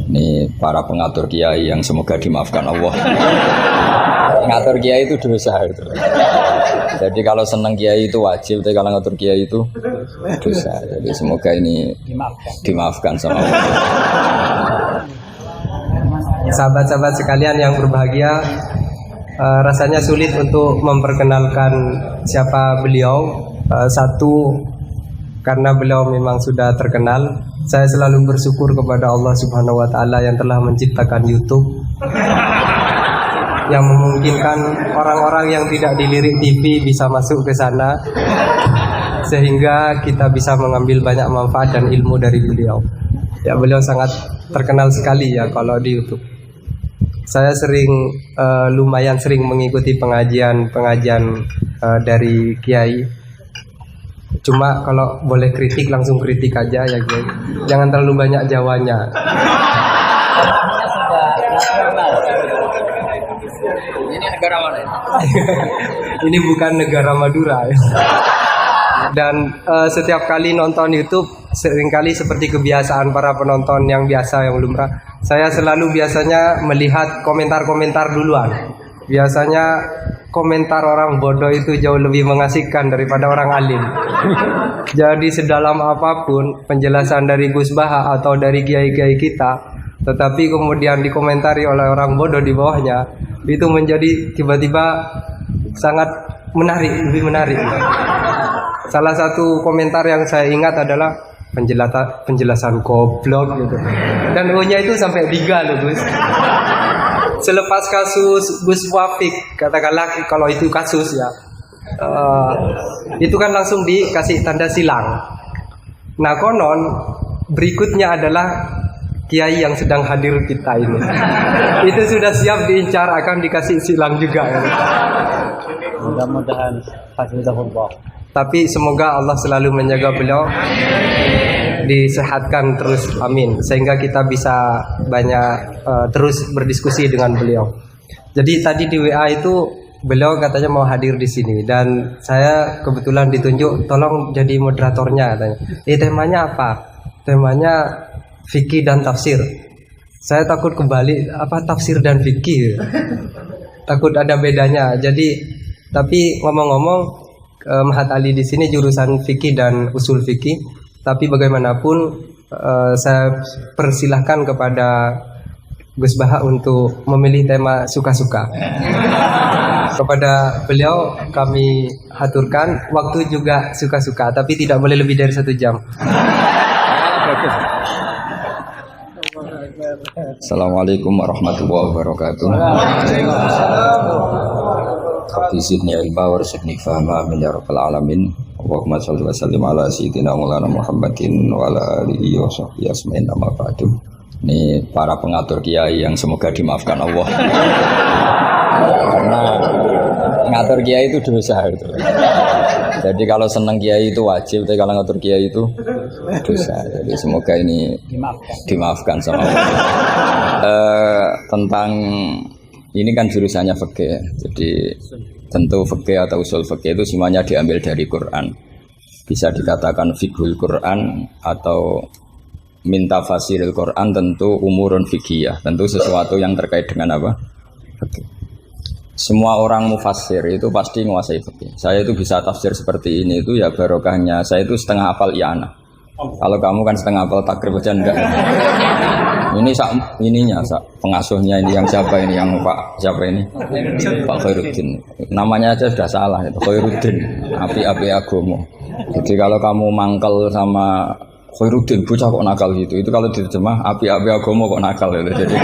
Ini para pengatur kiai yang semoga dimaafkan Allah. Ngatur kiai itu dosa itu. Jadi kalau senang kiai itu wajib, tapi kalau ngatur kiai itu dosa. Jadi semoga ini dimaafkan sama Allah. Sahabat-sahabat sekalian yang berbahagia, rasanya sulit untuk memperkenalkan siapa beliau. Satu, karena beliau memang sudah terkenal. Saya selalu bersyukur kepada Allah Subhanahu wa Ta'ala yang telah menciptakan YouTube, yang memungkinkan orang-orang yang tidak dilirik TV bisa masuk ke sana, sehingga kita bisa mengambil banyak manfaat dan ilmu dari beliau. Ya, beliau sangat terkenal sekali ya kalau di YouTube. Saya lumayan sering mengikuti pengajian dari Kiai. Cuma kalau boleh kritik langsung kritik aja ya Kiai. Jangan terlalu banyak Jawanya. Ini negara mana? Ini bukan negara Madura ya. Dan setiap kali nonton YouTube, seringkali seperti kebiasaan para penonton yang biasa, yang lumrah, saya selalu biasanya melihat komentar-komentar duluan. Biasanya komentar orang bodoh itu jauh lebih mengasihkan daripada orang alim. Jadi sedalam apapun penjelasan dari Gus Baha atau dari kiai-kiai kita, tetapi kemudian dikomentari oleh orang bodoh di bawahnya, itu menjadi tiba-tiba sangat menarik, lebih menarik. Salah satu komentar yang saya ingat adalah penjelasan goblok gitu. Dan O-nya itu sampai 3 loh Gus. Selepas kasus Gus Wafik, katakanlah kalau itu kasus ya, itu kan langsung dikasih tanda silang. Nah konon berikutnya adalah kiai yang sedang hadir kita ini. Itu sudah siap diincar akan dikasih silang juga ya. Mudah-mudahan hafizahullah. Tapi semoga Allah selalu menjaga beliau, disehatkan terus, amin, sehingga kita bisa banyak terus berdiskusi dengan beliau. Jadi tadi di WA itu beliau katanya mau hadir di sini dan saya kebetulan ditunjuk tolong jadi moderatornya katanya. Temanya apa? Temanya fikih dan tafsir. Saya takut kebalik, apa tafsir dan fikih? Takut ada bedanya. Tapi ngomong-ngomong, Mahat Ali di sini jurusan fikih dan usul fikih. Tapi bagaimanapun saya persilahkan kepada Gus Baha untuk memilih tema suka-suka. Kepada beliau kami aturkan waktu juga suka-suka, tapi tidak boleh lebih dari 1 jam. Assalamualaikum warahmatullahi wabarakatuh. Rabbi zidni ilma warzuqni fahma amin ya rabbal alamin. Allahumma shalli wa sallim ala sayyidina Maulana Muhammadin wa ala alihi wa sahbihi asma'in amma ba'du. Ini para pengatur kiai yang semoga dimaafkan Allah. Karena ngatur kiai itu dosa itu. Jadi kalau senang kiai itu wajib, tapi kalau ngatur kiai itu dosa. Jadi semoga ini dimaafkan sama Allah. Tentang ini kan jurusannya fikih. Jadi tentu fikih atau usul fikih itu semuanya diambil dari Quran. Bisa dikatakan fiqhul Quran atau minta fasiril Quran, tentu umurun fikih, tentu sesuatu yang terkait dengan apa? Fikih. Semua orang mufassir itu pasti menguasai fikih. Saya itu bisa tafsir seperti ini itu ya barokahnya. Saya itu setengah hafal i'anah. Kalau kamu kan setengah hafal takrib aja enggak. Ini pengasuhnya ini yang siapa ini, yang Pak siapa ini? Pak Khairuddin. Namanya aja sudah salah itu, Khairuddin. Api-api agomo. Jadi kalau kamu mangkel sama Khairuddin, bocah kok nakal gitu. Itu kalau diterjemah api-api agomo kok nakal gitu. Jadi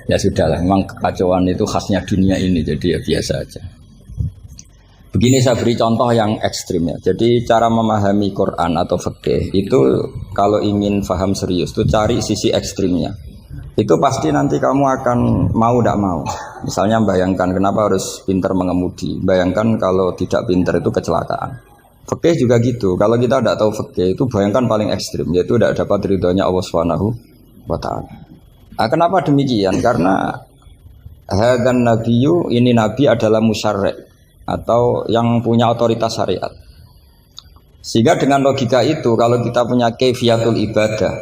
ya sudahlah, memang kekacauan itu khasnya dunia ini, jadi ya biasa aja. Begini saya beri contoh yang ekstrim ya. Jadi cara memahami Quran atau fikih itu kalau ingin paham serius itu cari sisi ekstrimnya. Itu pasti nanti kamu akan mau tidak mau. Misalnya bayangkan kenapa harus pintar mengemudi. Bayangkan kalau tidak pintar itu kecelakaan. Fikih juga gitu. Kalau kita tidak tahu fikih itu bayangkan paling ekstrim, yaitu tidak dapat ridhonya Allah Subhanahu wa Ta'ala. Nah, kenapa demikian? Karena hadan nabiyyu, ini nabi adalah musyarri' atau yang punya otoritas syariat. Sehingga dengan logika itu kalau kita punya kaifiyatul ibadah,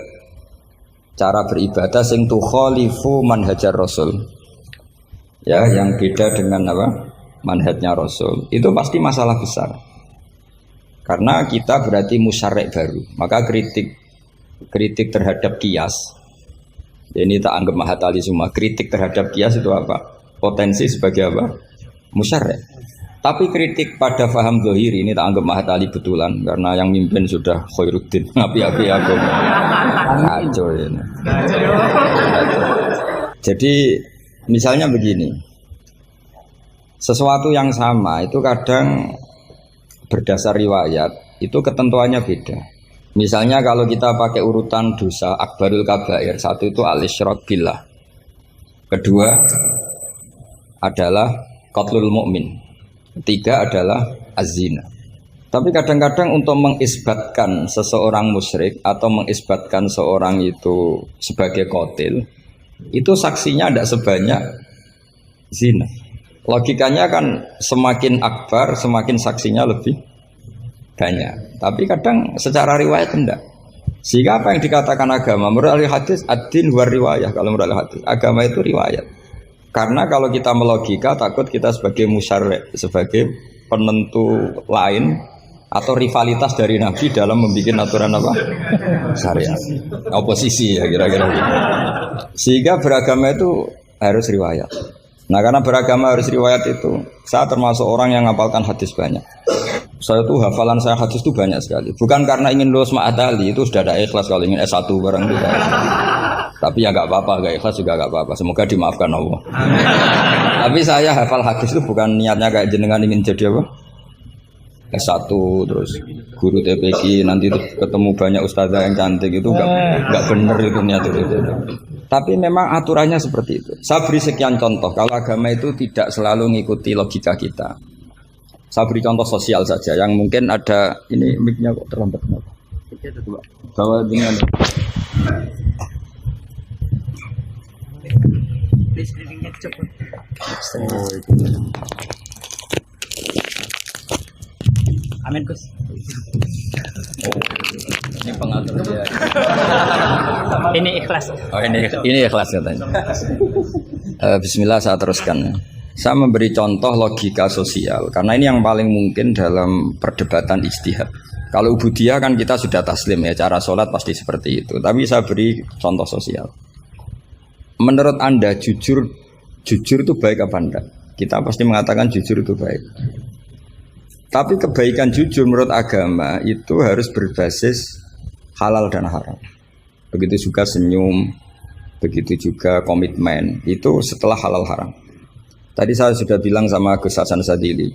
cara beribadah sing tukhalifu manhajar Rasul. Ya, yang beda dengan apa? Manhajnya Rasul. Itu pasti masalah besar. Karena kita berarti musyarek baru. Maka kritik terhadap kias, ini tak anggap mahatali semua. Kritik terhadap kias itu apa? Potensi sebagai apa? Musyarek. Tapi kritik pada faham zahiri ini tak anggap mahatali betulan, karena yang mimpin sudah Khairuddin. Api-api aku kacau ini. Jadi misalnya begini, sesuatu yang sama itu kadang berdasar riwayat itu ketentuannya beda. Misalnya kalau kita pakai urutan dosa akbarul kabair, satu itu al-isyrak billah, kedua adalah qatlul mu'min, ketiga adalah az-zina. Tapi kadang-kadang untuk mengisbatkan seseorang musyrik atau mengisbatkan seorang itu sebagai qatil, itu saksinya tidak sebanyak zina. Logikanya kan semakin akbar, semakin saksinya lebih banyak. Tapi kadang secara riwayat tidak. Sehingga apa yang dikatakan agama menurut hadis ad-din war riwayah. Kalau menurut hadis agama itu riwayat. Karena kalau kita melogika takut kita sebagai musyarek, sebagai penentu lain atau rivalitas dari Nabi dalam membuat aturan apa? Syariat. Oposisi ya kira-kira gitu. Sehingga beragama itu harus riwayat. Nah karena beragama harus riwayat itu, saya termasuk orang yang ngapalkan hadis banyak. Saya tuh hafalan saya hadis itu banyak sekali. Bukan karena ingin lulus ma'adali, itu sudah ada ikhlas kalau ingin S1 barang itu. Tapi ya nggak apa-apa, nggak ikhlas juga nggak apa-apa. Semoga dimaafkan Allah. Tapi saya hafal hadis itu bukan niatnya kayak jenengan ingin jadi apa? S1 terus guru TPQ nanti itu ketemu banyak ustazah yang cantik itu nggak bener itu niat itu. Tapi memang aturannya seperti itu. Saya beri sekian contoh. Kalau agama itu tidak selalu mengikuti logika kita. Saya beri contoh sosial saja. Yang mungkin ada ini mic-nya kok terlambat kenapa? Bawa dengan Amin Gus. ini pengatur dia. Ini ikhlas. Oh ini ikhlas katanya. Bismillah saya teruskan. Saya memberi contoh logika sosial karena ini yang paling mungkin dalam perdebatan ijtihad. Kalau ubudiyah kan kita sudah taslim ya, cara sholat pasti seperti itu. Tapi saya beri contoh sosial. Menurut Anda jujur itu baik apa enggak? Kita pasti mengatakan jujur itu baik. Tapi kebaikan jujur menurut agama itu harus berbasis halal dan haram. Begitu juga senyum, begitu juga komitmen, itu setelah halal haram. Tadi saya sudah bilang sama Gus Hasan Sadili,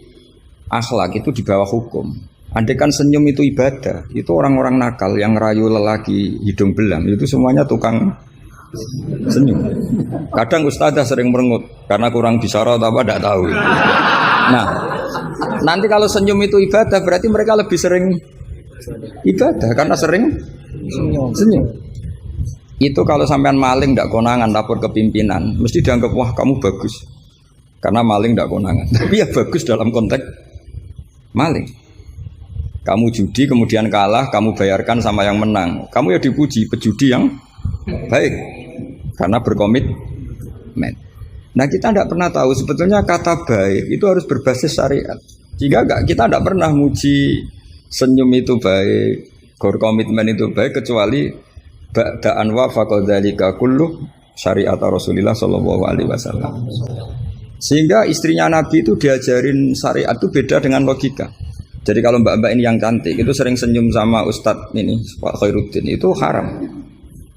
akhlak itu di bawah hukum. Andai kan senyum itu ibadah, itu orang-orang nakal yang rayu lelaki hidung belang, itu semuanya tukang senyum. Kadang ustadzah sering merengut karena kurang bisyarah atau apa tidak tahu. Nah, nanti kalau senyum itu ibadah berarti mereka lebih sering ibadah karena sering senyum. Itu kalau sampean maling tidak konangan lapor ke pimpinan, mesti dianggap wah kamu bagus karena maling tidak konangan. Tapi ya bagus dalam konteks maling. Kamu judi kemudian kalah, kamu bayarkan sama yang menang. Kamu ya dipuji pejudi yang baik karena berkomitmen. Nah kita tidak pernah tahu sebetulnya kata baik itu harus berbasis syariat. Jika kita tidak pernah muji senyum itu baik, berkomitmen itu baik kecuali ba'da'an wa faqadzalika kullu syariat Rasulullah sallallahu alaihi wasallam. Sehingga istrinya Nabi itu diajarin syariat itu beda dengan logika. Jadi kalau mbak-mbak ini yang cantik itu sering senyum sama Ustadz ini Pak Khairuddin itu haram.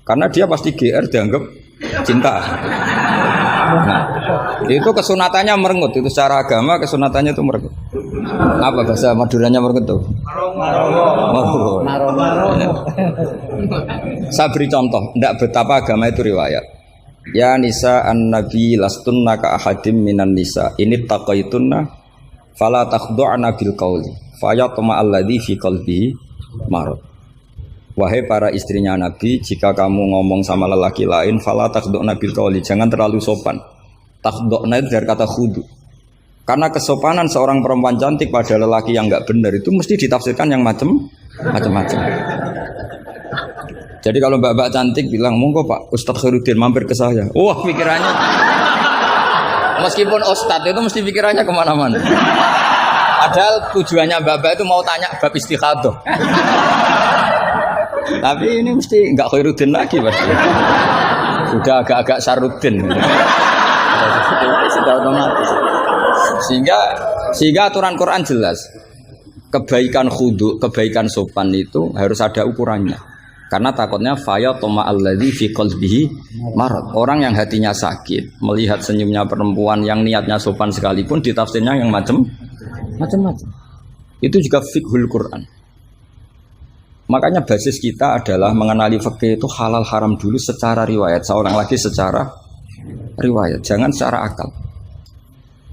Karena dia pasti GR dianggap cinta. Nah, itu kesunatannya merengut. Itu secara agama kesunatannya itu merengut. Apa bahasa Maduranya merengut tuh? Maroh. Saya beri contoh. Tidak betapa agama itu riwayat. Ya nisa an nabi lastunna ka ahadim minan nisa. Ini taqaitunna fala takhdu'na bil qauli. Fayatma alladzi fi qalbihi marad. Wahai para istrinya Nabi, jika kamu ngomong sama lelaki lain, fala takhdu'na bil qauli, jangan terlalu sopan. Takhdu'na itu dari kata khudu. Karena kesopanan seorang perempuan cantik pada lelaki yang enggak benar itu mesti ditafsirkan yang macam-macam. Jadi kalau mbak-mbak cantik bilang, monggo Pak Ustadz Khairuddin mampir ke saya. Wah pikirannya, meskipun Ustadz itu mesti pikirannya kemana-mana. Padahal tujuannya mbak-mbak itu mau tanya bab istikhadah. Tapi ini mesti nggak Khairuddin lagi pasti. Sudah agak-agak Saruddin. Sudah otomatis. Sehingga aturan Quran jelas. Kebaikan khudu, kebaikan sopan itu harus ada ukurannya. Karena takutnya faya toma alladzi fi qalbihi marad. Orang yang hatinya sakit melihat senyumnya perempuan yang niatnya sopan sekalipun ditafsirnya yang macam-macam. Itu juga fiqhul Quran. Makanya basis kita adalah mengenali fikih itu halal haram dulu secara riwayat. Seorang lagi secara riwayat, jangan secara akal.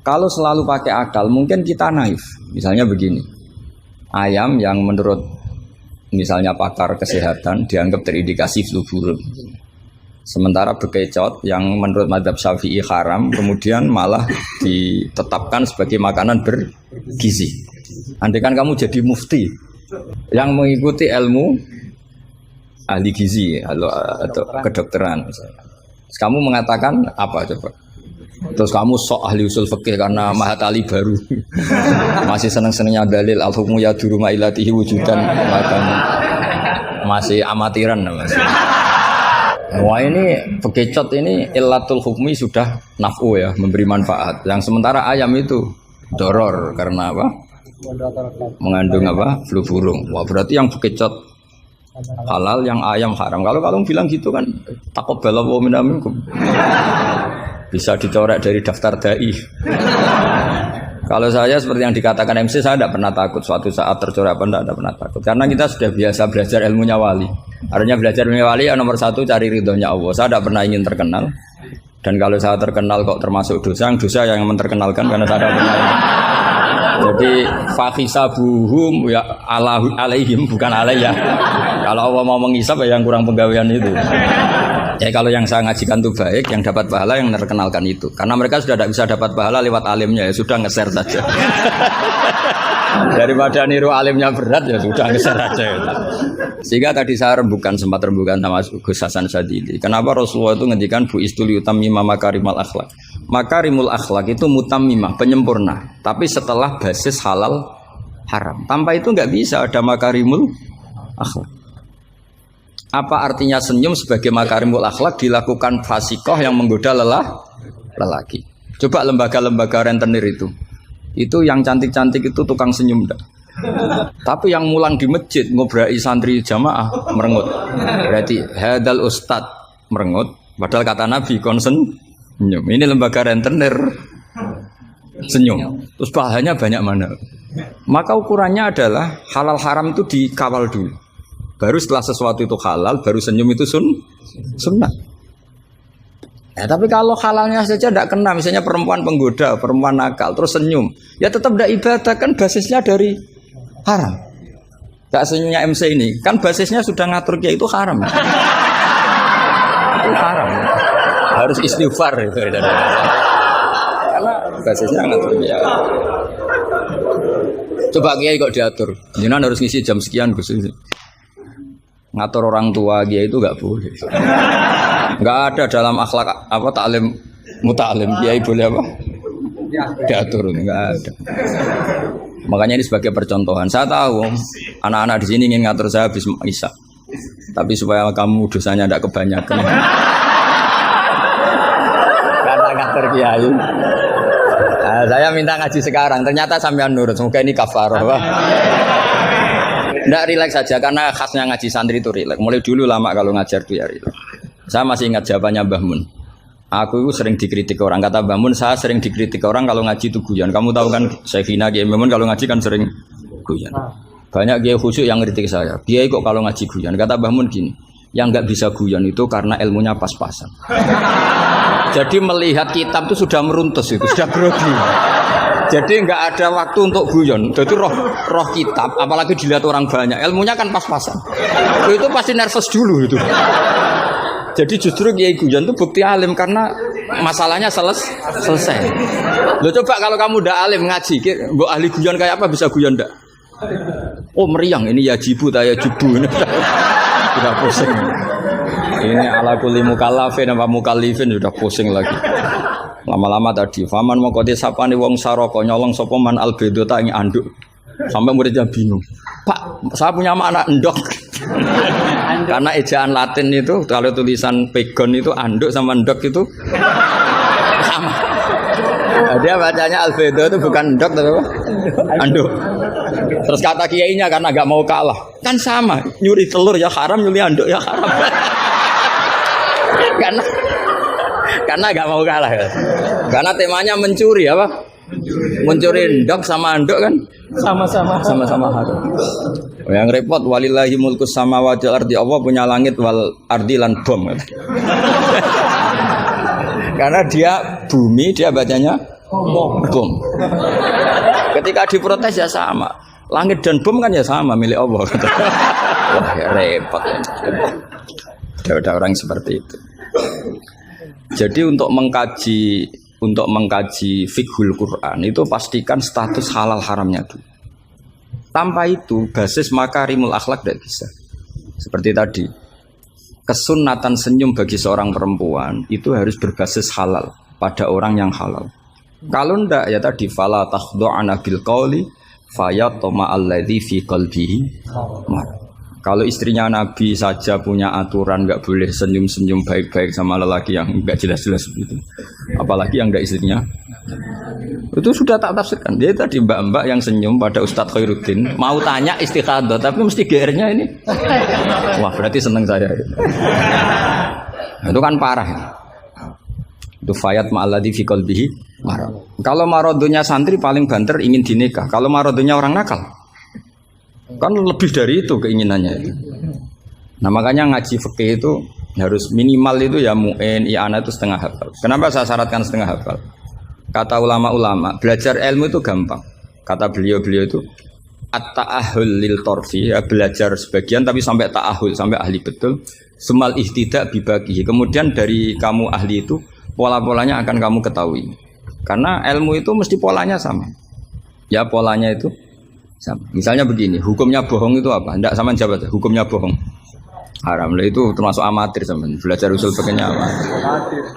Kalau selalu pakai akal mungkin kita naif. Misalnya begini. Ayam yang menurut misalnya pakar kesehatan dianggap terindikasi flu burung. Sementara bekecot yang menurut mazhab Syafi'i haram kemudian malah ditetapkan sebagai makanan bergizi. Andai kan kamu jadi mufti yang mengikuti ilmu ahli gizi atau kedokteran misalnya. Terus kamu mengatakan apa coba? Terus kamu sok ahli usul fikih karena Mahatali baru masih seneng-senengnya dalil al-hukmu yaduru ma ilatihi wujudan masih amatiran masih. Wah ini bekecot ini illatul hukmi sudah naf'u ya, memberi manfaat. Yang sementara ayam itu doror karena apa? Mengandung apa? Flu burung. Wah berarti yang bekecot halal, yang ayam haram. Kalau kamu bilang gitu kan taqabbala wa minna minkum. Bisa dicorek dari daftar dai. Kalau saya seperti yang dikatakan MC, saya tidak pernah takut suatu saat tercorek apa tidak pernah takut. Karena kita sudah biasa belajar ilmunya wali. Artinya belajar ilmunya wali yang nomor satu cari ridhonya Allah. Saya tidak pernah ingin terkenal. Dan kalau saya terkenal kok termasuk dosa, yang dosa yang menterkenalkan karena saya tidak pernah. Jadi fahisabuhum ya alaihim bukan alayya. Kalau Allah mau menghisab ya yang kurang penggawean itu. Ya kalau yang saya ngajikan itu baik, yang dapat pahala yang terkenalkan itu. Karena mereka sudah tidak bisa dapat pahala lewat alimnya, ya sudah nge-share saja. Daripada niru alimnya berat ya sudah nge-share saja. Sehingga tadi saya sempat rembukan sama Gus Hasan Sadili. Kenapa Rasulullah itu ngendikan bu istul yutammima makarimul akhlak. Makarimul akhlak itu mutammimah, penyempurna. Tapi setelah basis halal haram. Tanpa itu nggak bisa ada makarimul akhlak. Apa artinya senyum sebagai makarimul akhlak dilakukan fasikoh yang menggoda lelaki. Coba lembaga-lembaga rentenir itu yang cantik-cantik itu tukang senyum dah. Tapi yang mulang di masjid ngobrai santri jamaah merengut. Berarti hadal ustad merengut. Padahal kata Nabi konsen senyum. Ini lembaga rentenir senyum. Terus pahalanya banyak mana? Maka ukurannya adalah halal haram itu dikawal dulu. Baru setelah sesuatu itu halal, baru senyum itu sunnah. Tapi kalau halalnya saja tidak kena, misalnya perempuan penggoda, perempuan nakal, terus senyum, ya tetap tidak ibadah, kan basisnya dari haram. Gak senyumnya MC ini, kan basisnya sudah ngatur dia itu haram. Itu haram. Harus istighfar itu. Karena basisnya ngatur dia. Coba kiai kok diatur, jangan harus ngisi jam sekian Gus. Ngatur orang tua dia itu nggak boleh. Nggak ada dalam akhlak apa taklim mutalim kiai boleh apa? Diatur nggak ada. Makanya ini sebagai percontohan. Saya tahu anak-anak di sini ingin ngatur saya habis isya. Tapi supaya kamu dosanya tidak kebanyakan. Karena ngatur kiai. Nah, saya minta ngaji sekarang. Ternyata sampean nurut. Semoga ini kafarah. Nggak rileks saja karena khasnya ngaji santri itu rileks. Mulai dulu lama kalau ngajar tuh ya rileks. Saya masih ingat jawabannya Mbah Mun. Aku itu sering dikritik orang. Kata Mbah Mun, saya sering dikritik orang kalau ngaji itu guyon. Kamu tahu kan Syekhina Kiai Mbah Mun kalau ngaji kan sering guyon. Banyak kiai khusyuk yang kritik saya. Kiai kok kalau ngaji guyon. Kata Mbah Mun gini, yang nggak bisa guyon itu karena ilmunya pas-pasan. Jadi melihat kitab itu sudah meruntus itu, sudah grogi. Jadi nggak ada waktu untuk guyon. Jadi roh kitab, apalagi dilihat orang banyak, ilmunya kan pas-pasan. Itu pasti nervous dulu itu. Jadi justru kiai guyon itu bukti alim karena masalahnya selesai. Lo coba kalau kamu udah alim ngaji, mbok ahli guyon kayak apa bisa guyon ndak? Oh meriang ini ya jibu taya jubu ini. Sudah pusing. Ini ala kulli mukallafin apa mukallifin sudah pusing lagi. Lama-lama tadi faman mongko sapane wong saraka nyolong sapa man albedo tak ing anduk. Sampai muridnya bingung. Pak, saya punya anak endok. Karena ejaan Latin itu kalau tulisan pegon itu anduk sama endok itu sama. Nah, dia bacanya albedo itu bukan endok tapi apa? Anduk. Terus kata kiainya karena nggak mau kalah, kan sama. Nyuri telur ya haram, nyuri anduk ya haram. karena nggak mau kalah. Ya. Karena temanya mencuri apa? Mencuri endok sama anduk kan? Sama-sama haram. Yang repot walillahi mulkus samawati wal ardi, Allah punya langit wal ardi lan bom. Karena dia bumi, dia bacanya bom. Ketika diprotes ya sama. Langit dan bom kan ya sama milik Allah. Wah ya repot. Ada orang seperti itu. Jadi untuk mengkaji fiqhul Quran itu pastikan status halal haramnya dulu. Tanpa itu basis makarimul akhlak tidak bisa. Seperti tadi, kesunatan senyum bagi seorang perempuan itu harus berbasis halal pada orang yang halal. Kalau ndak ya tadi fala takhdu'ana bil qauli fayatma alladzi fi qalbihi marad. Kalau istrinya Nabi saja punya aturan nggak boleh senyum-senyum baik-baik sama lelaki yang nggak jelas-jelas begitu, apalagi yang nggak istrinya, itu sudah tak tafsirkan. Dia tadi mbak-mbak yang senyum pada Ustadz Khairuddin mau tanya istikhadah tapi mesti GR-nya ini, wah berarti seneng saya. Itu kan parah. Itu fayat ma'alladzi fi qalbihi marad. Kalau marodunya santri paling banter ingin dinikah. Kalau marodunya orang nakal kan lebih dari itu keinginannya itu. Nah makanya ngaji fikih itu harus minimal itu ya mu'in, i'anah itu setengah hafal. Kenapa saya syaratkan setengah hafal? Kata ulama-ulama, belajar ilmu itu gampang. Kata beliau-beliau itu at-ta'ahul lil torfi, ya, belajar sebagian tapi sampai ta'ahul, sampai ahli betul. Sumal ihtidak bibagi. Kemudian dari kamu ahli itu pola-polanya akan kamu ketahui. Karena ilmu itu mesti polanya sama. Ya polanya itu sama. Misalnya begini, hukumnya bohong itu apa? Tidak sama jawab, hukumnya bohong haram. Lah itu termasuk amatir sama. Belajar usul fikihnya apa?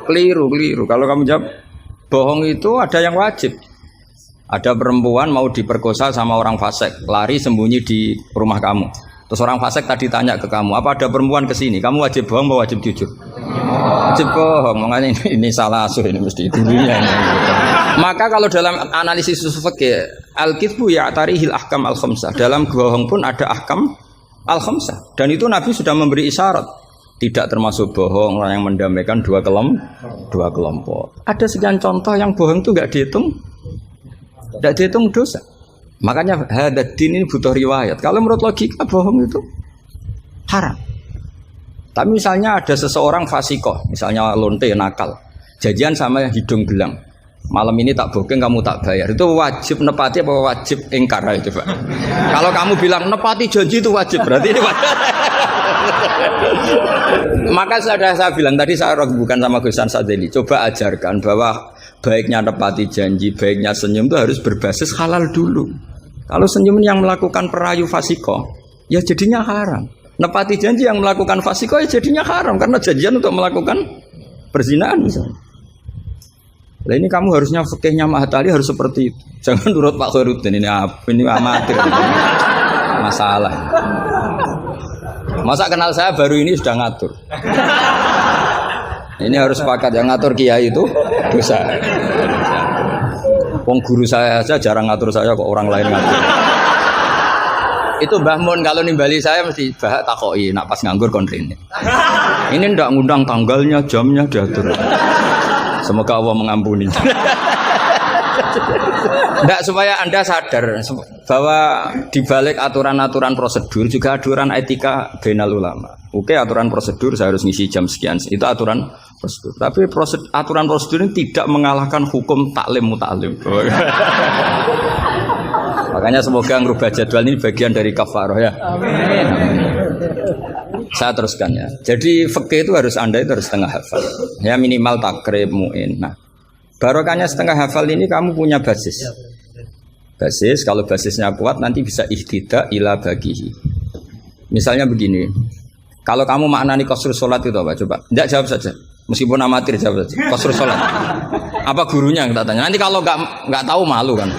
Keliru. Kalau kamu jawab bohong itu ada yang wajib. Ada perempuan mau diperkosa sama orang fasik, lari sembunyi di rumah kamu. Terus orang fasik tadi tanya ke kamu, apa ada perempuan ke sini? Kamu wajib bohong atau wajib jujur? Wajib bohong. Makanya ini salah asuh ini mesti dulunya. Maka kalau dalam analisis usul fikih, al-kitsbu ya'tarihil ahkam al-khamsah. Dalam bohong pun ada ahkam al-khamsah. Dan itu Nabi sudah memberi isyarat. Tidak termasuk bohong orang yang mendamaikan dua kelompok. Ada sekian contoh yang bohong itu enggak dihitung. Enggak dihitung dosa. Makanya hadad din ini butuh riwayat. Kalau menurut logika bohong itu haram. Tapi misalnya ada seseorang fasikoh, misalnya lonte nakal, janjian sama hidung belang. Malam ini tak booking, kamu tak bayar. Itu wajib nepati apa wajib ingkar itu, Pak? Kalau kamu bilang nepati janji itu wajib, berarti ini wajib. Maka saya bilang tadi, saya bukan sama Gus Sadeli, coba ajarkan bahwa baiknya nepati janji, baiknya senyum itu harus berbasis halal dulu. Kalau senyum yang melakukan perayu fasiko, ya jadinya haram. Nepati janji yang melakukan fasiko, ya jadinya haram karena janjian untuk melakukan perzinahan misalnya. Nah ini kamu harusnya fikihnya Mahatali harus seperti itu. Jangan nurut Pak Khairuddin ini amatir. Masalah. Masa kenal saya baru ini sudah ngatur. Ini harus sepakat yang ngatur kiai itu dosa. Wong guru saya aja jarang ngatur saya kok orang lain ngatur. Itu Mbah Mun kalau nimbali saya mesti bahak takoki nak pas nganggur kontrine. Ini ndak ngundang tanggalnya, jamnya diatur. Semoga Allah mengampuni. Ndak supaya Anda sadar bahwa di balik aturan-aturan prosedur juga aturan etika bainal ulama. Oke, aturan prosedur saya harus ngisi jam sekian. Itu aturan prosedur. Tapi aturan prosedur ini tidak mengalahkan hukum taklim mutaklim. Makanya semoga ngerubah jadwal ini bagian dari kafaroh ya. Amin. Saya teruskan ya. Jadi fikih itu harus Anda itu harus setengah hafal. Ya minimal takrib mu'in. Nah, barokahnya setengah hafal ini kamu punya basis. Basis kalau basisnya kuat nanti bisa ihtidak ila bagihi. Misalnya begini. Kalau kamu maknani qasrus sholat itu apa? Coba. Enggak, jawab saja. Meskipun amatir jawab saja. Qasrus sholat. Apa gurunya yang tak tanya? Nanti kalau nggak tahu malu kan.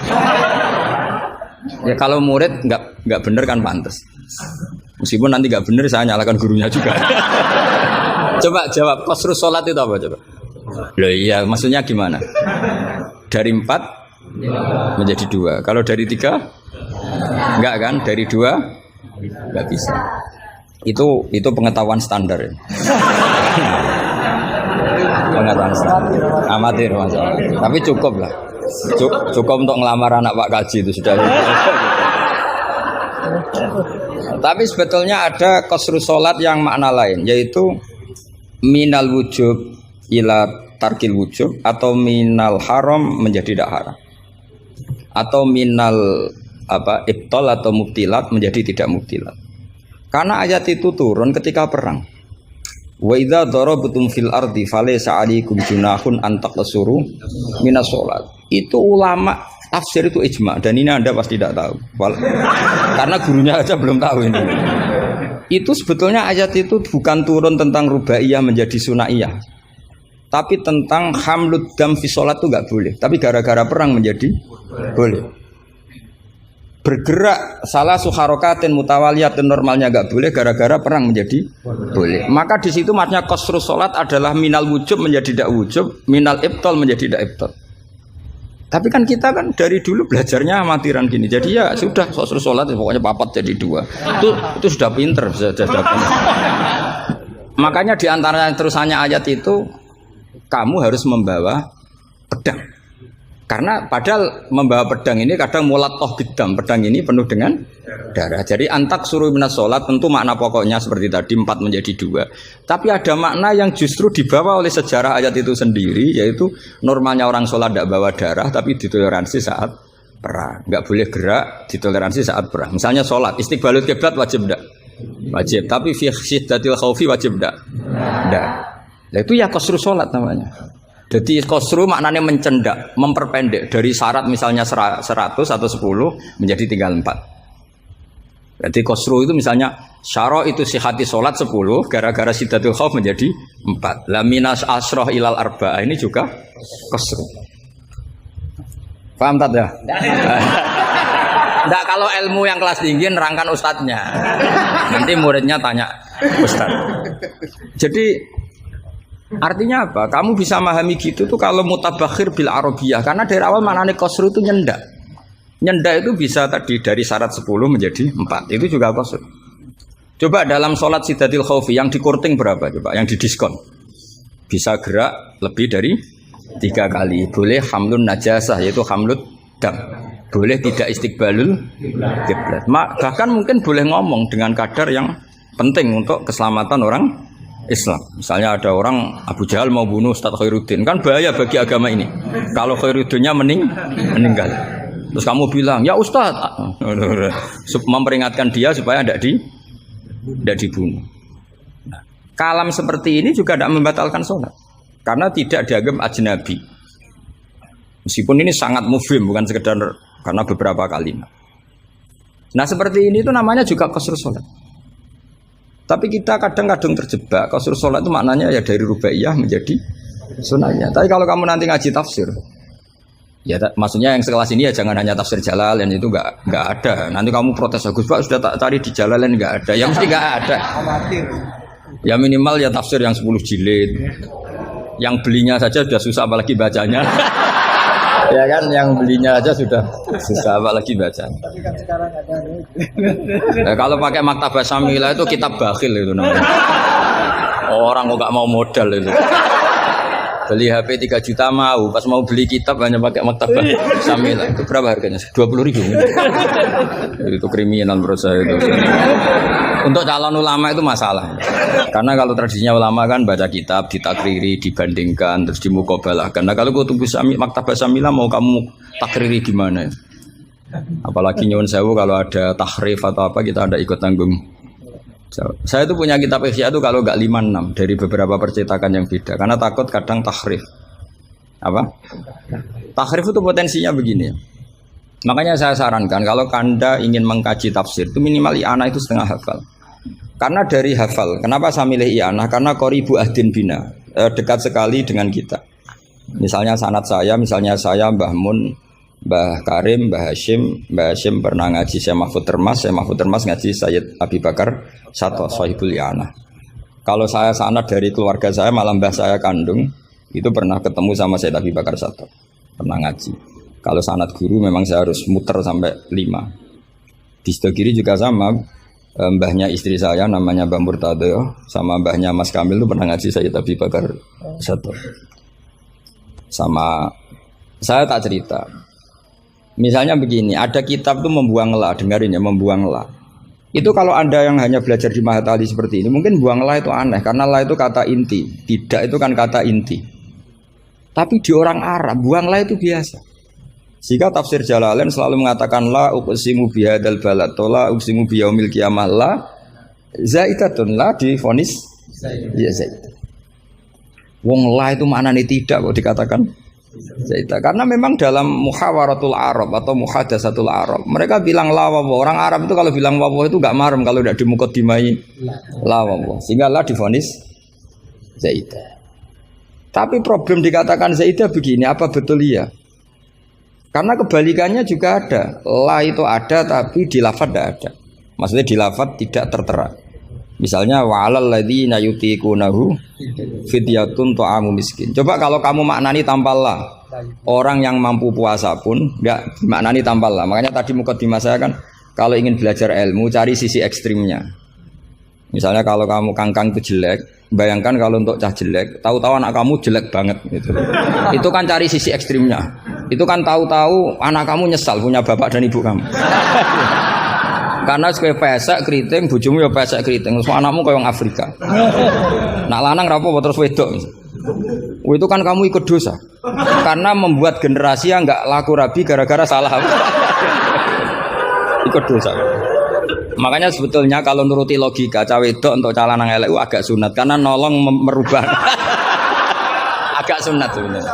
Ya kalau murid nggak bener kan pantas. Meskipun nanti nggak bener saya nyalakan gurunya juga. Coba jawab qasrus sholat itu apa coba? Loh iya, maksudnya gimana? Dari 4 menjadi 2. Kalau dari 3 enggak kan? Dari 2 enggak bisa. Itu pengetahuan standar ya. Pengetahuan standar. Amatir masalah. Tapi cukup lah. Cukup untuk ngelamar anak Pak Kaji itu sudah. Tapi sebetulnya ada qasrus sholat yang makna lain, yaitu minal wujub ila tarkil wujub, atau minal haram menjadi tidak haram, atau minal ibtal atau mubtilat menjadi tidak mubtilat. Karena ayat itu turun ketika perang. Wa idza darabtum fil ardi falaysa 'alaikum junahun an taqsuru minas shalat. Itu ulama tafsir itu ijma, dan ini Anda pasti tidak tahu. Karena gurunya aja belum tahu ini. Itu sebetulnya ayat itu bukan turun tentang rubaiyah menjadi sunaiyah, tapi tentang hamlud dam fi sholat itu nggak boleh. Tapi gara-gara perang menjadi boleh. Bergerak salah suharokatin mutawaliyatin normalnya nggak boleh, gara-gara perang menjadi boleh. Maka di situ maknanya qasrus sholat adalah minal wujub menjadi tidak wujub, minal ibtal menjadi tidak ibtal. Tapi kan kita kan dari dulu belajarnya amatiran gini. Jadi ya sudah qasrus sholat pokoknya papat jadi 2. Itu sudah pinter, sudah pinter. Makanya di antara terusannya ayat itu kamu harus membawa pedang. Karena padahal membawa pedang ini kadang mulat toh bidam, pedang ini penuh dengan darah. Jadi antak suruh minas sholat tentu makna pokoknya seperti tadi 4 menjadi 2. Tapi ada makna yang justru dibawa oleh sejarah ayat itu sendiri, yaitu normalnya orang sholat tidak bawa darah, tapi ditoleransi saat perang. Nggak boleh gerak, ditoleransi saat perang. Misalnya sholat, istiqbalul qiblat wajib tidak? Wajib. Tapi fi syiddatil khaufi wajib tidak? Tidak. Nah, itu ya qasrus sholat namanya. Jadi qasru maknanya mencendak, memperpendek dari syarat misalnya 100 atau 10 menjadi tinggal 4. Jadi qasru itu misalnya syara itu sihati sholat 10, gara-gara syiddatul khauf menjadi 4. La minas asroh ilal arba'ah ini juga qasru. Paham tak ya? Enggak, kalau ilmu yang kelas tinggi nerangkan ustadznya. Nanti muridnya tanya ustadz. Jadi artinya apa? Kamu bisa memahami gitu tuh kalau mutabakhir bil arabiyah, karena dari awal maknanya qasru itu nyendak. Nyendak itu bisa tadi dari syarat 10 menjadi 4. Itu juga qasru. Coba dalam sholat syiddatil khaufi yang dikurting berapa coba? Yang didiskon. Bisa gerak lebih dari 3 kali. Boleh hamlun najasah, yaitu hamlut dam. Boleh tidak istiqbalul qiblat. Bahkan mungkin boleh ngomong dengan kadar yang penting untuk keselamatan orang Islam. Misalnya ada orang Abu Jahal mau bunuh Ustadz Khairuddin, kan bahaya bagi agama ini. Kalau Khairuddinnya meninggal, terus kamu bilang, ya Ustadz, memperingatkan dia supaya tidak dibunuh. Nah, kalam seperti ini juga tidak membatalkan sholat, karena tidak dianggap ajnabi. Meskipun ini sangat mufhim, bukan sekedar karena beberapa kalimat. Nah seperti ini itu namanya juga qasrus sholat. Tapi kita kadang-kadang terjebak. Qasrus sholat itu maknanya ya dari rubaiyah menjadi sunahnya. Tapi kalau kamu nanti ngaji tafsir, ya maksudnya yang sekelas ini ya jangan hanya tafsir Jalalain, itu nggak ada. Nanti kamu protes, Gus Pak sudah tak cari di Jalalain nggak ada. Ya mesti nggak ada. Ya minimal ya tafsir yang 10 jilid. Yang belinya saja sudah susah apalagi bacanya. Ya kan, yang belinya aja sudah susah apalagi bacanya. Tapi kan sekarang ada. Nah, kalau pakai Maktabah Syamilah itu kitab bakhil itu namanya. Orang kok nggak mau modal itu. Beli HP 3 juta mau, pas mau beli kitab hanya pakai Maktabah Syamilah. Itu berapa harganya? 20.000. Itu kriminal menurut saya itu. Untuk calon ulama itu masalah. Karena kalau tradisinya ulama kan baca kitab, ditakriri, dibandingkan, terus dimuqabalahkan. Nah kalau kutub Maktabah Syamilah mau kamu takriri gimana? Apalagi nyuwun sewu kalau ada tahrif atau apa kita ada ikut tanggung. Saya itu punya kitab Ihya itu kalau enggak 5-6 dari beberapa percetakan yang beda, karena takut kadang tahrif. Apa? Tahrif itu potensinya begini. Makanya saya sarankan kalau Anda ingin mengkaji tafsir itu minimal i'anah itu setengah hafal. Karena dari hafal. Kenapa saya milih i'anah? Karena qoribu ahdin bina, dekat sekali dengan kita. Misalnya sanad saya, misalnya saya Mbah Mun, Mbah Karim, Mbah Hashim pernah ngaji Syekh Mahfud Termas ngaji Sayyid Abi Bakar Sato, Sahibul i'anah. Kalau saya sanad dari keluarga saya, malah mbah saya kandung, itu pernah ketemu sama Sayyid Abi Bakar Sato, pernah ngaji. Kalau sanad guru memang saya harus muter sampai 5. Di sebelah kiri juga sama, mbahnya istri saya namanya Mbah Murtado, sama mbahnya Mas Kamil itu pernah ngaji Sayyid Abi Bakar Sato. Sama saya tak cerita. Misalnya begini, ada kitab itu membuang la, dengarin ya, membuang la. Itu kalau Anda yang hanya belajar di Mahatali seperti ini, mungkin buang la itu aneh, karena la itu kata inti, tidak itu kan kata inti. Tapi di orang Arab, buang la itu biasa. Jika tafsir Jalalain selalu mengatakan la uqsimu bihadzal balad, la uqsimu biyaumil qiyamah, la zaidatun, la difonis ya zaidah. Wong la itu maknanya tidak kok dikatakan zaidah. Karena memang dalam muhawaratul Arab atau muhadatsatul Arab, mereka bilang la wawa. Orang Arab itu kalau bilang wawa itu enggak marem kalau tidak dimuqaddimai la wawa. Sehingga la difonis zaidah. Tapi problem dikatakan zaidah begini, apa betul iya? Karena kebalikannya juga ada. La itu ada tapi di lafadz tidak ada. Maksudnya di lafadz tidak tertera. Misalnya wa'alal ladzina yutiqunahu fidyatun ta'amu miskin. Coba kalau kamu maknani tanpa la, orang yang mampu puasa pun enggak maknani tanpa la. Makanya tadi mukadimah saya kan, kalau ingin belajar ilmu cari sisi ekstrimnya. Misalnya kalau kamu kangkang itu jelek, bayangkan kalau untuk cah jelek, tahu-tahu anak kamu jelek banget gitu. Itu kan cari sisi ekstrimnya. Itu kan tahu-tahu anak kamu nyesal punya bapak dan ibu kamu. Karena sekali pesek keriting, bojomu ya pesek keriting, terus anakmu kayak orang Afrika. Nak lanang rapo terus wedok. Itu kan kamu ikut dosa. Karena membuat generasi yang enggak laku rabi gara-gara salah. Ikut dosa. Makanya sebetulnya kalau nuruti logika cawe wedok untuk cah lanang elek agak sunat karena nolong merubah. Agak sunat sebenarnya.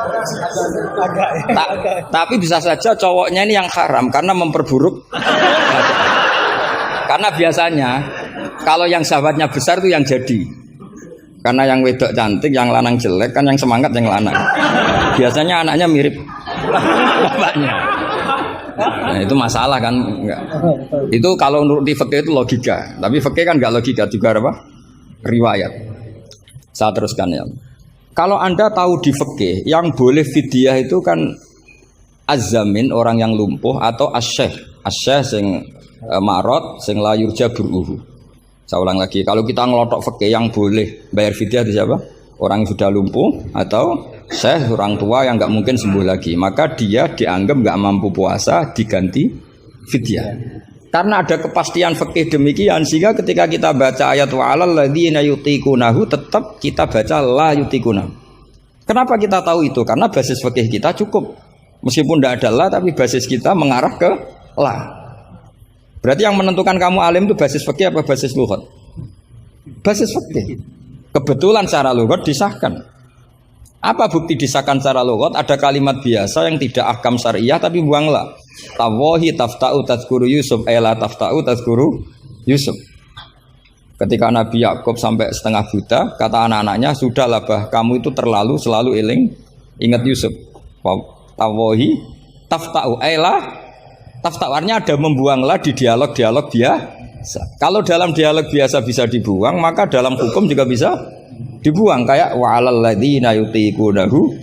Tapi bisa saja cowoknya ini yang haram karena memperburuk. Karena biasanya kalau yang sahabatnya besar itu yang jadi. Karena yang wedok cantik, yang lanang jelek kan yang semangat yang lanang. Biasanya anaknya mirip bapaknya. Nah, itu masalah kan? Enggak. Itu kalau nuruti fikih itu logika. Tapi fikih kan enggak logika juga apa? Riwayat. Saya teruskan ya. Kalau Anda tahu di fikih yang boleh fidyah itu kan az-zamin orang yang lumpuh atau as-syekh sing marot sing la yurja buruhu. Saya ulang lagi, kalau kita ngelotok fikih yang boleh bayar fidyah itu siapa? Orang yang sudah lumpuh atau syekh orang tua yang enggak mungkin sembuh lagi, maka dia dianggap enggak mampu puasa diganti fidyah. Karena ada kepastian fikih demikian sehingga ketika kita baca ayat wa'alal ladzina yutiqunahu tetap kita baca la yutiqunahu. Kenapa kita tahu itu? Karena basis fikih kita cukup. Meskipun tidak ada la tapi basis kita mengarah ke la. Berarti yang menentukan kamu alim itu basis fikih apa basis lughat? Basis fikih. Kebetulan secara lughat disahkan. Apa bukti disahkan secara lughat? Ada kalimat biasa yang tidak ahkam syariah tapi buang la. Tawahi tafta'u tazkuru Yusuf ela tafta'u tazkuru Yusuf. Ketika Nabi Yakub sampai setengah buta, kata anak-anaknya, sudahlah bah, kamu itu selalu ingat Yusuf. Tawahi tafta'u ela tafta'u, artinya ada membuanglah di dialog-dialog biasa. Kalau dalam dialog biasa bisa dibuang, maka dalam hukum juga bisa dibuang. Kayak wa'alal ladzina yutiqunahu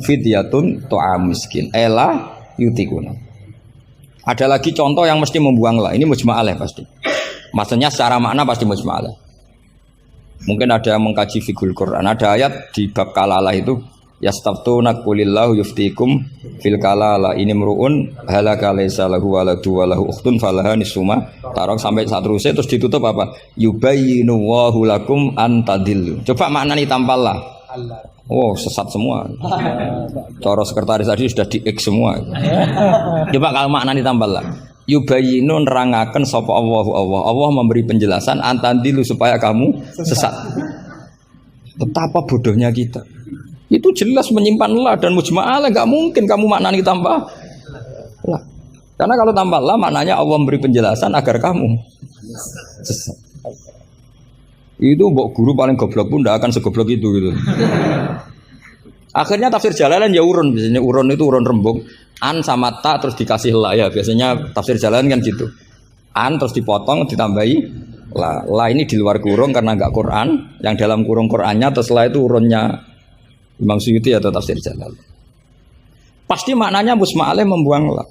fidyatun ta'am miskin ela yutiqunahu. Ada lagi contoh yang mesti membuang lah. Ini mujma'alah pasti. Maksudnya secara makna pasti mujma'alah. Mungkin ada yang mengkaji fiqhul Quran. Ada ayat di bab kalalah itu yastaftuna qulillahu yuftikum fil kalalah ini mruun halaka laysa lahu waladu wa lahu ukhtun falaha nisuma tarok sampai saat terusnya terus ditutup apa? Yubayyinu wallahu lakum an tadillu. Coba maknani tampallah. Oh, sesat semua. Cara sekretaris tadi sudah di-X semua. Coba kalau maknanya tambah lah. Yubayinu nerangaken sapa Allah memberi penjelasan antandilu supaya kamu sesat. Betapa bodohnya kita. Itu jelas menyimpan la dan mujma'alah, enggak mungkin kamu maknani tambah la. Karena kalau tambah la maknanya Allah memberi penjelasan agar kamu sesat. Itu mbok guru paling goblok pun tidak akan segoblok itu gitu. Akhirnya tafsir Jalalain ya urun, biasanya urun itu urun rembuk. An sama ta terus dikasih la ya, biasanya tafsir Jalalain kan gitu. An terus dipotong ditambahi la. La ini di luar kurung karena enggak Quran, yang dalam kurung Qurannya terus la itu urunnya Imam Suyuti atau tafsir Jalalain. Pasti maknanya musma'aleh membuang la.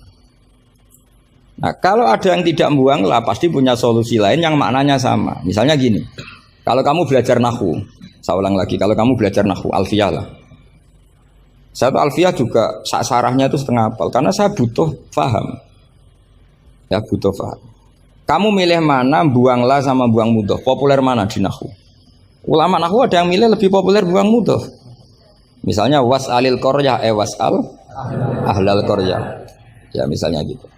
Nah, kalau ada yang tidak membuang la pasti punya solusi lain yang maknanya sama. Misalnya gini. Kalau kamu belajar nahwu, saya ulang lagi, kalau kamu belajar nahwu alfiyah lah. Saya tuh alfiyah juga sarahnya itu setengah hafal karena saya butuh paham. Ya, butuh paham. Kamu milih mana buang la sama buang mudhof? Populer mana di nahwu? Ulama nahwu ada yang milih lebih populer buang mudhof. Misalnya was'alil qaryah was'al ahlal qaryah. Ya, misalnya gitu.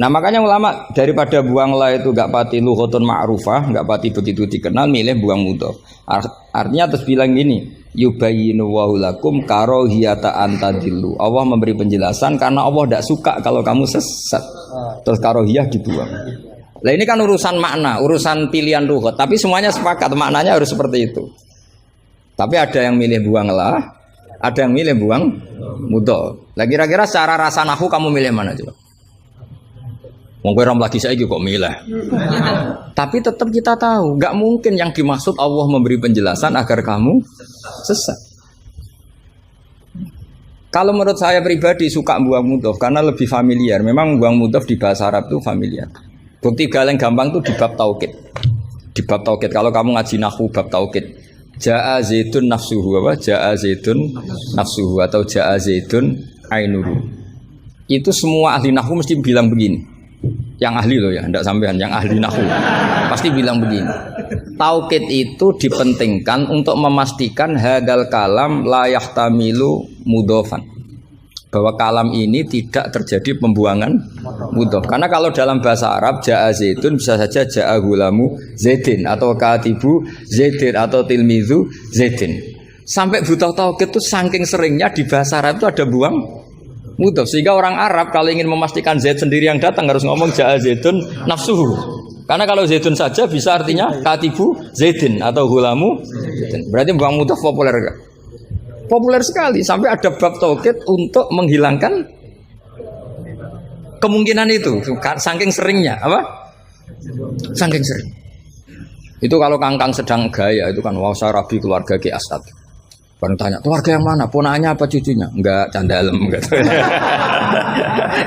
Nah makanya ulama daripada buang la itu gak pati lughotun ma'rufah, gak pati begitu dikenal, milih buang mudhof. Artinya terus bilang gini, yubayyinu wa lakum karohiyata antadillu. Allah memberi penjelasan karena Allah tidak suka kalau kamu sesat. Terus karohiyah dibuang. Nah ini kan urusan makna, urusan pilihan lughot. Tapi semuanya sepakat maknanya harus seperti itu. Tapi ada yang milih buang la, ada yang milih buang mudhof. Lah kira-kira secara rasa nahwu kamu milih mana coba? Mau ram lagi saya kok milih. Tapi tetap kita tahu, nggak mungkin yang dimaksud Allah memberi penjelasan agar kamu sesat. Kalau menurut saya pribadi suka buang mudhof karena lebih familiar. Memang buang mudhof di bahasa Arab itu familiar. Bukti paling gampang itu di bab taukid. Di bab taukid kalau kamu ngaji nahwu bab taukid. Ja'a zaitun nafsuhu apa? Ja'a zaitun nafsuhu atau ja'a zaitun ainuru. Itu semua ahli nahwu mesti bilang begini. Yang ahli loh ya, tidak sampean, yang ahli nahwu pasti bilang begini. Taukid itu dipentingkan untuk memastikan hadal kalam la yahtamilu mudhofan. Bahwa kalam ini tidak terjadi pembuangan mudhof. Karena kalau dalam bahasa Arab ja'a zaitun bisa saja ja'a gulamu zaitin atau katibu zaitin atau tilmizu zaitin. Sampai butuh taukid itu saking seringnya di bahasa Arab itu ada buang mudhof, sehingga orang Arab kalau ingin memastikan Zaid sendiri yang datang harus ngomong ja'a zaitun nafsuhu. Karena kalau zaitun saja bisa artinya katibu zaitin atau gulamu zaitin. Berarti buang mudhof populer enggak? Populer sekali sampai ada bab taukid untuk menghilangkan kemungkinan itu. Saking seringnya apa? Saking sering. Itu kalau kangkang sedang gaya itu kan wah saya rabi keluarga Ki Astad. Baru tanya, keluarga yang mana? Ponaknya apa cucunya? Enggak, candalem gitu.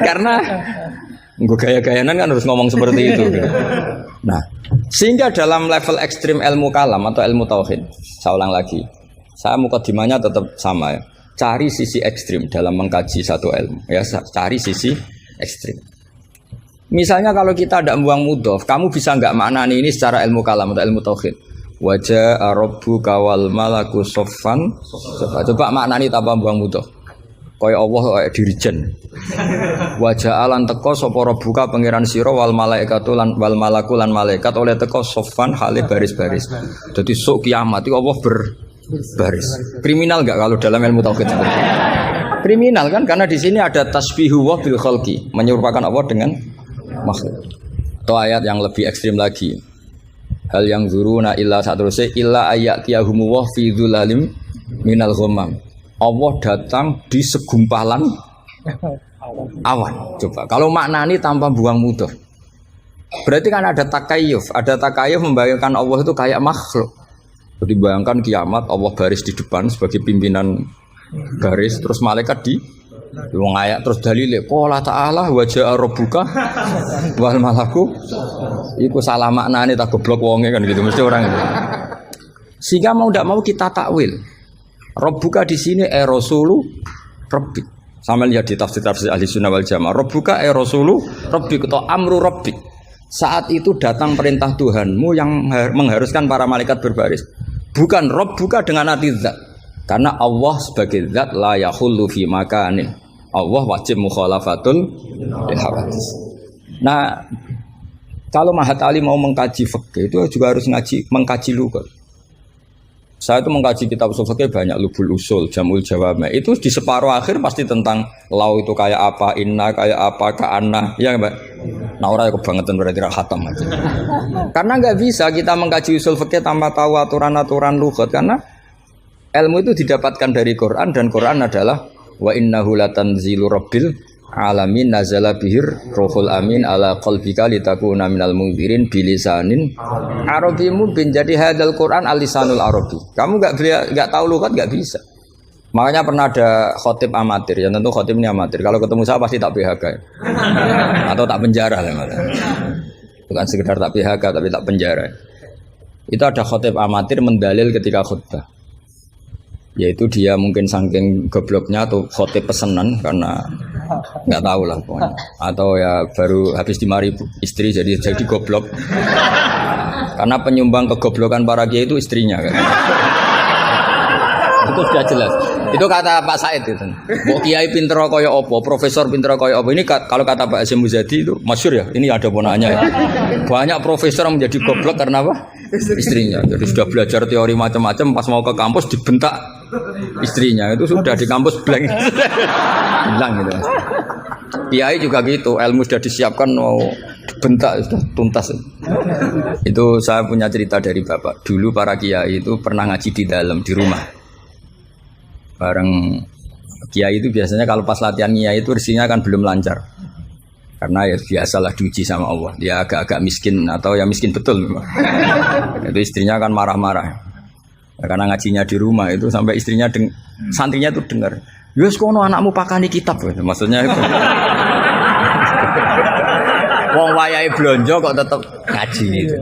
Karena gue gaya-gayanan kan harus ngomong seperti itu gitu. Nah, sehingga dalam level ekstrim ilmu kalam atau ilmu tauhid, saya ulang lagi, saya mukadimahnya tetap sama ya. Cari sisi ekstrim dalam mengkaji satu ilmu ya, cari sisi ekstrim. Misalnya kalau kita tidak membuang mudhof, kamu bisa enggak maknani ini secara ilmu kalam atau ilmu tauhid. Wajah Rabbuka wal malaku soffan. Coba maknani tanpa buang mudhof. Kaya Allah kaya dirijen. Wajah alan teko sapa Rabbuka pangeran sira wal malaikatu lan wal malaku lan malaikat oleh teko soffan hale baris-baris. Jadi sok kiamat itu Allah berbaris. Kriminal enggak kalau dalam ilmu tauhid seperti itu? Kriminal kan karena di sini ada tasbihu wa bil khalqi, menyerupakan Allah dengan makhluk. Atau ayat yang lebih ekstrim lagi. Hal yang zuruna illa satruse illa ayatiyahumu wa fi dzulalim minal ghamam. Allah datang di segumpalan awan. Coba kalau maknani tanpa buang mudhof. Berarti kan ada takayuf membayangkan Allah itu kayak makhluk. Jadi bayangkan kiamat Allah baris di depan sebagai pimpinan garis, terus malaikat di wong ayat terus dalile qala ta'ala wajah rabbuka wal malaku iku salah maknane tak goblok wonge kan gitu mesti orang itu. Sehingga mau tidak mau kita takwil. Rabbuka di sini rasulu rabbik. Sama lihat di tafsir ahli sunnah wal jamaah. Rabbuka rasulu rabbik atau amru rabbik. Saat itu datang perintah Tuhanmu yang mengharuskan para malaikat berbaris. Bukan Rabbuka dengan arti zat. Karena Allah sebagai zat la yahullu fi makanin. Allah wajib mukhalafatul hawadits. Nah, kalau Mahat Ali mau mengkaji fikih itu juga harus mengkaji lughat. Saya itu mengkaji kitab usul fikih banyak, Lubul Usul, Jamul Jawami. Itu di separuh akhir pasti tentang lau itu kayak apa, inna kayak apa, ka'anna, ya Mbak. Nah ora kebangetan berarti ra khatam aja. Karena nggak bisa kita mengkaji usul fikih tanpa tahu aturan-aturan lughat karena ilmu itu didapatkan dari Quran dan Quran adalah wa innahu latanzilu rabbil alamin nazala bihir ruhul amin ala qalbika litakuna minal munzirin bilisanin arabi mubin. Jadi hadzal Quran alisanul arabi. Kamu enggak tahu lughat enggak bisa. Makanya pernah ada khotib amatir, ya tentu khotib ini amatir. Kalau ketemu saya pasti tak PHK ya. Atau tak penjara lah. Bukan sekedar tak PHK tapi tak penjara. Itu ada khotib amatir mendalil ketika khutbah. Yaitu dia mungkin saking gobloknya atau khotib pesenan karena nggak tahu lah pokoknya. Atau ya baru habis dimari istri jadi goblok. Karena penyumbang kegoblokan para kiai itu istrinya kan. Itu sudah jelas. Itu kata Pak Said itu. Mbok kiai pinter kaya apa, profesor pinter kaya apa. Ini kalau kata Pak Hasyim Muzadi itu masyhur ya. Ini ada ponaknya ya. Banyak profesor yang menjadi goblok karena apa? Istrinya. Jadi sudah belajar teori macam-macam pas mau ke kampus dibentak istrinya. Itu sudah di kampus blank. Hilang gitu. Kiai juga gitu, ilmu sudah disiapkan mau dibentak sudah tuntas. Itu saya punya cerita dari Bapak. Dulu para kiai itu pernah ngaji di dalam di rumah. Bareng kiai itu biasanya kalau pas latihan kiai itu rezekinya kan belum lancar karena ya biasalah diuji sama Allah, dia agak-agak miskin atau ya miskin betul memang. Itu istrinya kan marah-marah ya, karena ngajinya di rumah itu sampai istrinya santrinya itu dengar, yus kono anakmu pakani kitab maksudnya itu. Wong wayahe blonjo kok tetep ngaji gitu.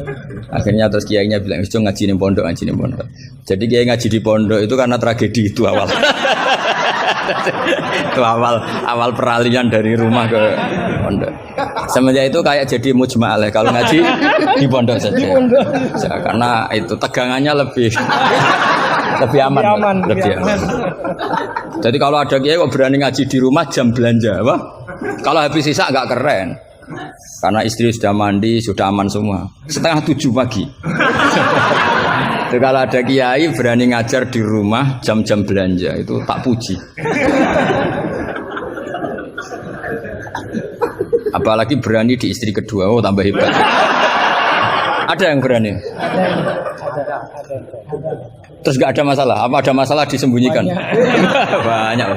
Akhirnya terus kiainya bilang, "Wis ngaji ning pondok, ngaji ning pondok." Jadi kiai ngaji di pondok itu karena tragedi itu awal. Itu awal peralihan dari rumah ke pondok. Semenjak itu kayak jadi mujma'al kalau ngaji di pondok saja. Ya, karena itu tegangannya lebih aman. Jadi kalau ada kiai kok berani ngaji di rumah jam belanja, apa? Kalau habis sisa enggak keren. Karena istri sudah mandi, sudah aman semua. 6:30 pagi. Jadi kalau ada kiai berani ngajar di rumah jam-jam belanja itu tak puji. Apalagi berani di istri kedua, oh tambah hebat. Ada yang berani? Terus gak ada masalah? Apa ada masalah disembunyikan? Banyak.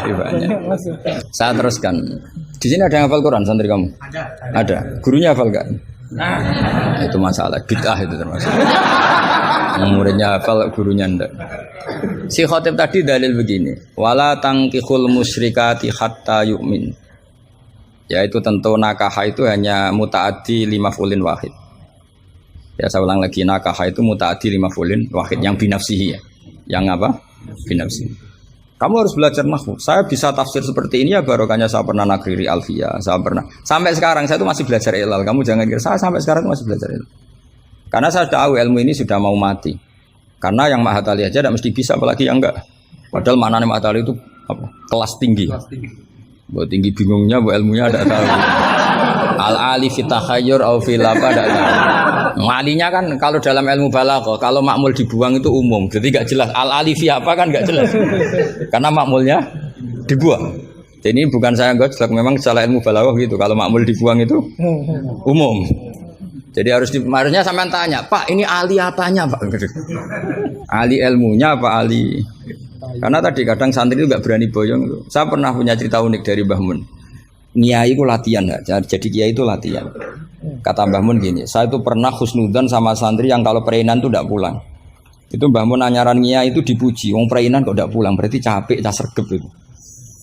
Saya teruskan. Di sini ada yang hafal Quran santri kamu? Ada. Gurunya hafal gak? Itu masalah. Bid'ah itu termasuk. Muridnya hafal, gurunya enggak. Si khotib tadi dalil begini. Wala tangkihul musyrikati hatta yu'min. Yaitu tentu nakah itu hanya muta'addi li maf'ulin wahid. Ya saya ulang lagi, nakah itu muta'addi li maf'ulin wahid yang binafsihi ya. Yang apa? Binafsihi. Kamu harus belajar nahwu. Saya bisa tafsir seperti ini ya barokahnya saya pernah nakriri alfiyah, saya pernah. Sampai sekarang saya itu masih belajar ilal. Kamu jangan kira saya sampai sekarang itu masih belajar ilal. Karena saya tahu ilmu ini sudah mau mati. Karena yang Mahatali aja tidak mesti bisa, apalagi yang enggak. Padahal maknanya Mahatali itu apa? Kelas tinggi. Buat tinggi bingungnya, buat ilmunya tidak tahu. Al-ali fi takhayyur au fil apa tidak tahu. Malinya kan kalau dalam ilmu balaghah, kalau makmul dibuang itu umum. Jadi enggak jelas al-ali fi apa kan enggak jelas. Karena makmulnya dibuang. Jadi ini bukan saya gojlok, memang salah ilmu balaghah gitu. Kalau makmul dibuang itu umum. Jadi harusnya sampean tanya, "Pak, ini ali apanya, Pak?" Ali ilmunya apa ali? Karena tadi kadang santri itu enggak berani boyong. Saya pernah punya cerita unik dari Mbah Mun. Kiai itu latihan, jadi kiai itu latihan. Kata Mbah Mun gini, saya itu pernah husnudzon sama santri yang kalau pereinan itu tidak pulang. Itu Mbah Mun anyaran kiai itu dipuji, wong pereinan kok tidak pulang, berarti capek, sergep itu.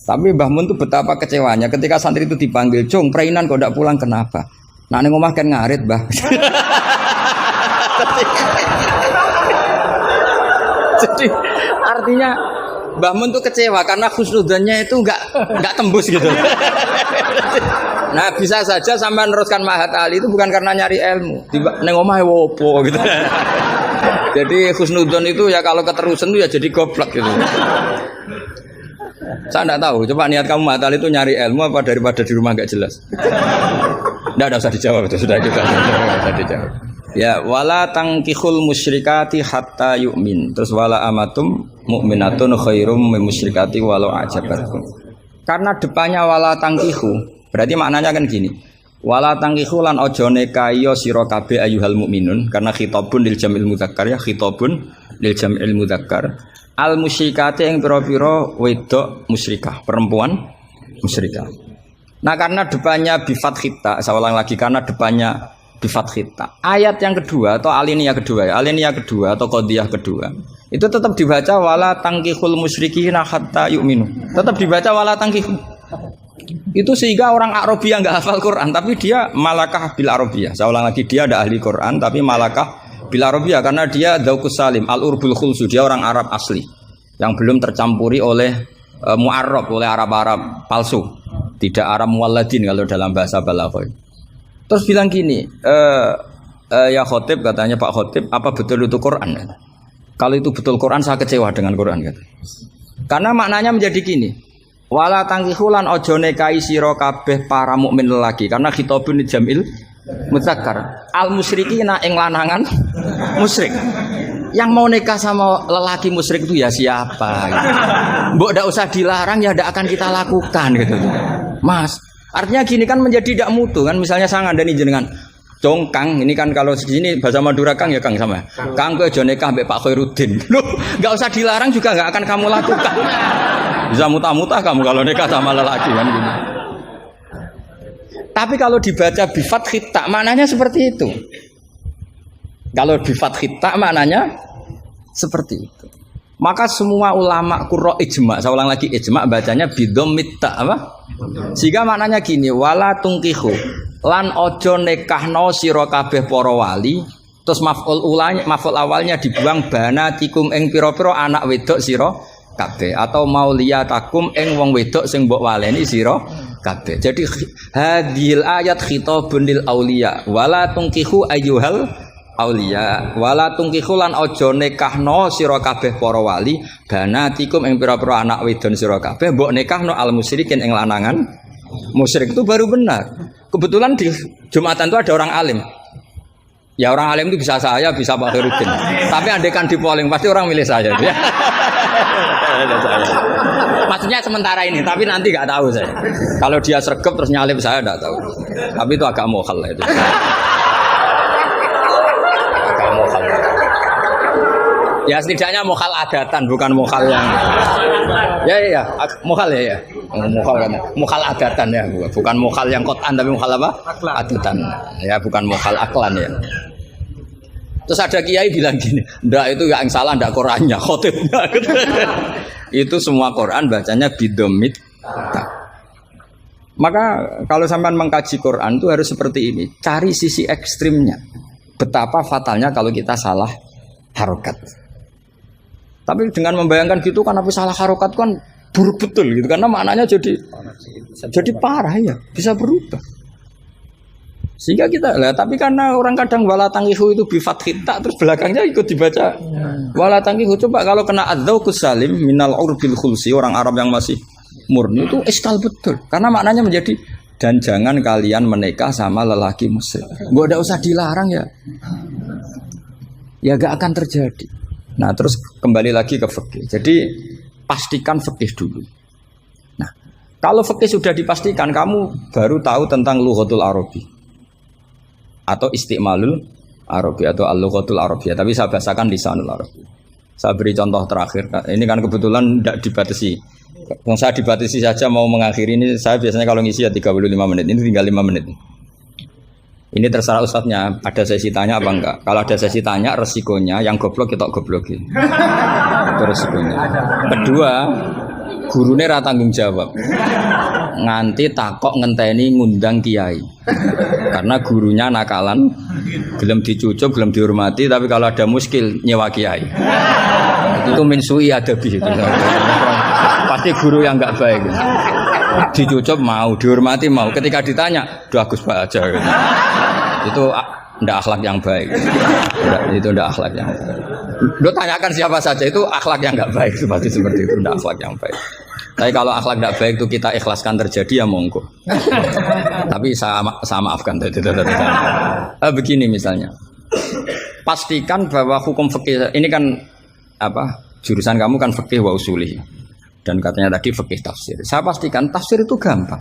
Tapi Mbah Mun itu betapa kecewanya ketika santri itu dipanggil, "Cung, pereinan kok tidak pulang, kenapa?" Nah, ning omah kan ngarit, Mbah. Jadi artinya Mbah Mun tuh kecewa karena husnudzonnya itu enggak tembus gitu. Nah, bisa saja sampai meneruskan Mahat Ali itu bukan karena nyari ilmu. Ning omahe wopo gitu. Jadi husnudzon itu ya kalau keterusan itu ya jadi goblok gitu. Saya enggak tahu, coba niat kamu Mahat Ali itu nyari ilmu apa daripada di rumah enggak jelas. Enggak usah dijawab itu sudah juga. Enggak usah dijawab. Ya wala tangkihul musyrikati hatta yu'min. Terus wala amatum mu'minatun khairum min musyrikati walau ajabatkum. Karena depannya wala tangkihu, berarti maknanya kan gini. Wala tangkihu lan aja nikahi sira kabeh ayyuhal mukminun karena khitabun lil jamil mudzakkar ya khitabun lil jamil mudzakkar al musyrikati ing pira-pira wedok musyrikah perempuan musyrikah. Nah karena depannya bi fathita, saya ulang lagi karena depannya bi fathita. Ayat yang kedua atau alinea kedua ya, alinea kedua atau qadhiyah kedua. Itu tetap dibaca wala tangkihul musyrikina hatta yu'minu. Tetap dibaca wala tangkihu. Itu sehingga orang Arabia enggak hafal Quran tapi dia malakah bil Arabia. Saya ulang lagi dia ada ahli Quran tapi malakah bil Arabia karena dia dzauqus salim al-urbul khulsu, dia orang Arab asli yang belum tercampuri oleh mu'arrab oleh Arab-Arab palsu. Tidak Arab muwalladin kalau dalam bahasa balaghah. Terus bilang gini, ya khotib katanya Pak Khotib, apa betul itu Quran? Kalau itu betul Quran saya kecewa dengan Quran kata. Karena maknanya menjadi gini. Wala tangkihulan ojo nikahi sira kabeh para mukmin lelaki karena khitabun jamil mudzakkar. Al musyrikina ing lanangan musyrik. Yang mau nikah sama lelaki musyrik itu ya siapa? Gitu. Mbok ndak usah dilarang ya ndak akan kita lakukan gitu. Mas, artinya gini kan menjadi tidak mutu kan misalnya saya ngandani jenengan Kang, ini kan kalau di sini bahasa Madura Kang ya Kang sama. Kang kowe aja nikah mbek Pak Khairuddin. Loh, enggak usah dilarang juga enggak akan kamu lakukan. Bisa muta-muta kamu kalau nikah sama lelaki kan gitu. Tapi kalau dibaca bi fathita maknanya seperti itu. Kalau bi fathita maknanya seperti itu. Maka semua ulama qurra ijma, saya ulang lagi ijma bacanya bidomit ta apa? Sehingga maknanya gini, wala tungkihu lan ojo nekahno sira kabeh para wali, terus maf'ul awalnya dibuang banatikum ing pira-pira anak wedok sira kabeh atau mauliyatakum ing wong wedok sing mbok waleni sira kabeh. Jadi hadhil ayat khitabun lil auliya wala tungkihu ayyuhal auliya wala tungkihu lan aja nikahno sira kabeh para wali banatikum ing pira-pira anak wedon sira kabeh mbok nikahno al musyrikin ing lanangan musyrik. Itu baru benar. Kebetulan di Jumatan itu ada orang alim. Ya orang alim itu bisa saya, bisa Pak Khairuddin. Tapi andaikan di polling pasti orang milih saya. Ya. Maksudnya sementara ini, tapi nanti nggak tahu saya. Kalau dia sregep terus nyalip saya nggak tahu. Tapi itu agak mokhal itu. Agak mokhal. Ya setidaknya mokhal adatan, bukan mokhal yang. Ya, mokhal ya. Mokhal adatan ya, bukan mokhal yang kotan tapi mokhal apa? Adatan. Ya, bukan mokhal aklan ya. Terus ada kiai bilang gini, ndak itu yang salah ndak Qurannya, khotibnya. Itu semua Quran bacanya bidomit. Maka kalau sampean mengkaji Quran itu harus seperti ini, cari sisi ekstrimnya. Betapa fatalnya kalau kita salah harokat. Tapi dengan membayangkan gitu kan, apa salah harokat kan buruk betul gitu karena maknanya jadi parah ya, bisa berubah. Sehingga kita lah, tapi karena orang kadang wala tangihu itu bi fathita terus belakangnya ikut dibaca wala tangihu. Coba kalau kena adzauqus salim minal urbil khulsi, orang Arab yang masih murni itu iskal betul karena maknanya menjadi dan jangan kalian menikah sama lelaki musyrik. Enggak ada usah dilarang ya. Ya gak akan terjadi. Nah, terus kembali lagi ke fikih. Jadi pastikan fikih dulu. Nah, kalau fikih sudah dipastikan, kamu baru tahu tentang lughatul Arabi atau istimalul Arabi atau al-lughatul Arabiyah. Tapi saya bahasakan lisanul Arabi. Saya beri contoh terakhir. Ini kan kebetulan tidak dibatasi. Kalau saya dibatasi saja mau mengakhiri ini, saya biasanya kalau ngisi ya 35 menit. Ini tinggal 5 menit. Ini terserah ustadznya, ada sesi tanya apa enggak. Kalau ada sesi tanya, resikonya yang goblok kita goblokin. Itu resikonya. Kedua, gurunya rata tanggung jawab. Nganti takok ngenteni ngundang kiai. Karena gurunya nakalan, belum dicucuk, belum dihormati, tapi kalau ada muskil nyewa kiai. Itu min sui adabi itu. Pasti guru yang enggak baik. Dicucuk mau, dihormati mau. Ketika ditanya, doa Gus Pak aja. Gitu. Itu ndak akhlak yang baik. Itu ndak akhlak yang baik. Lo tanyakan siapa saja itu akhlak yang nggak baik, pasti seperti itu, ndak akhlak yang baik. Tapi kalau akhlak nggak baik itu kita ikhlaskan terjadi ya monggo. Tapi saya maafkan. Begini misalnya, pastikan bahwa hukum fikih ini kan apa? Jurusan kamu kan fikih wa usuli. Dan katanya tadi fikih tafsir. Saya pastikan tafsir itu gampang.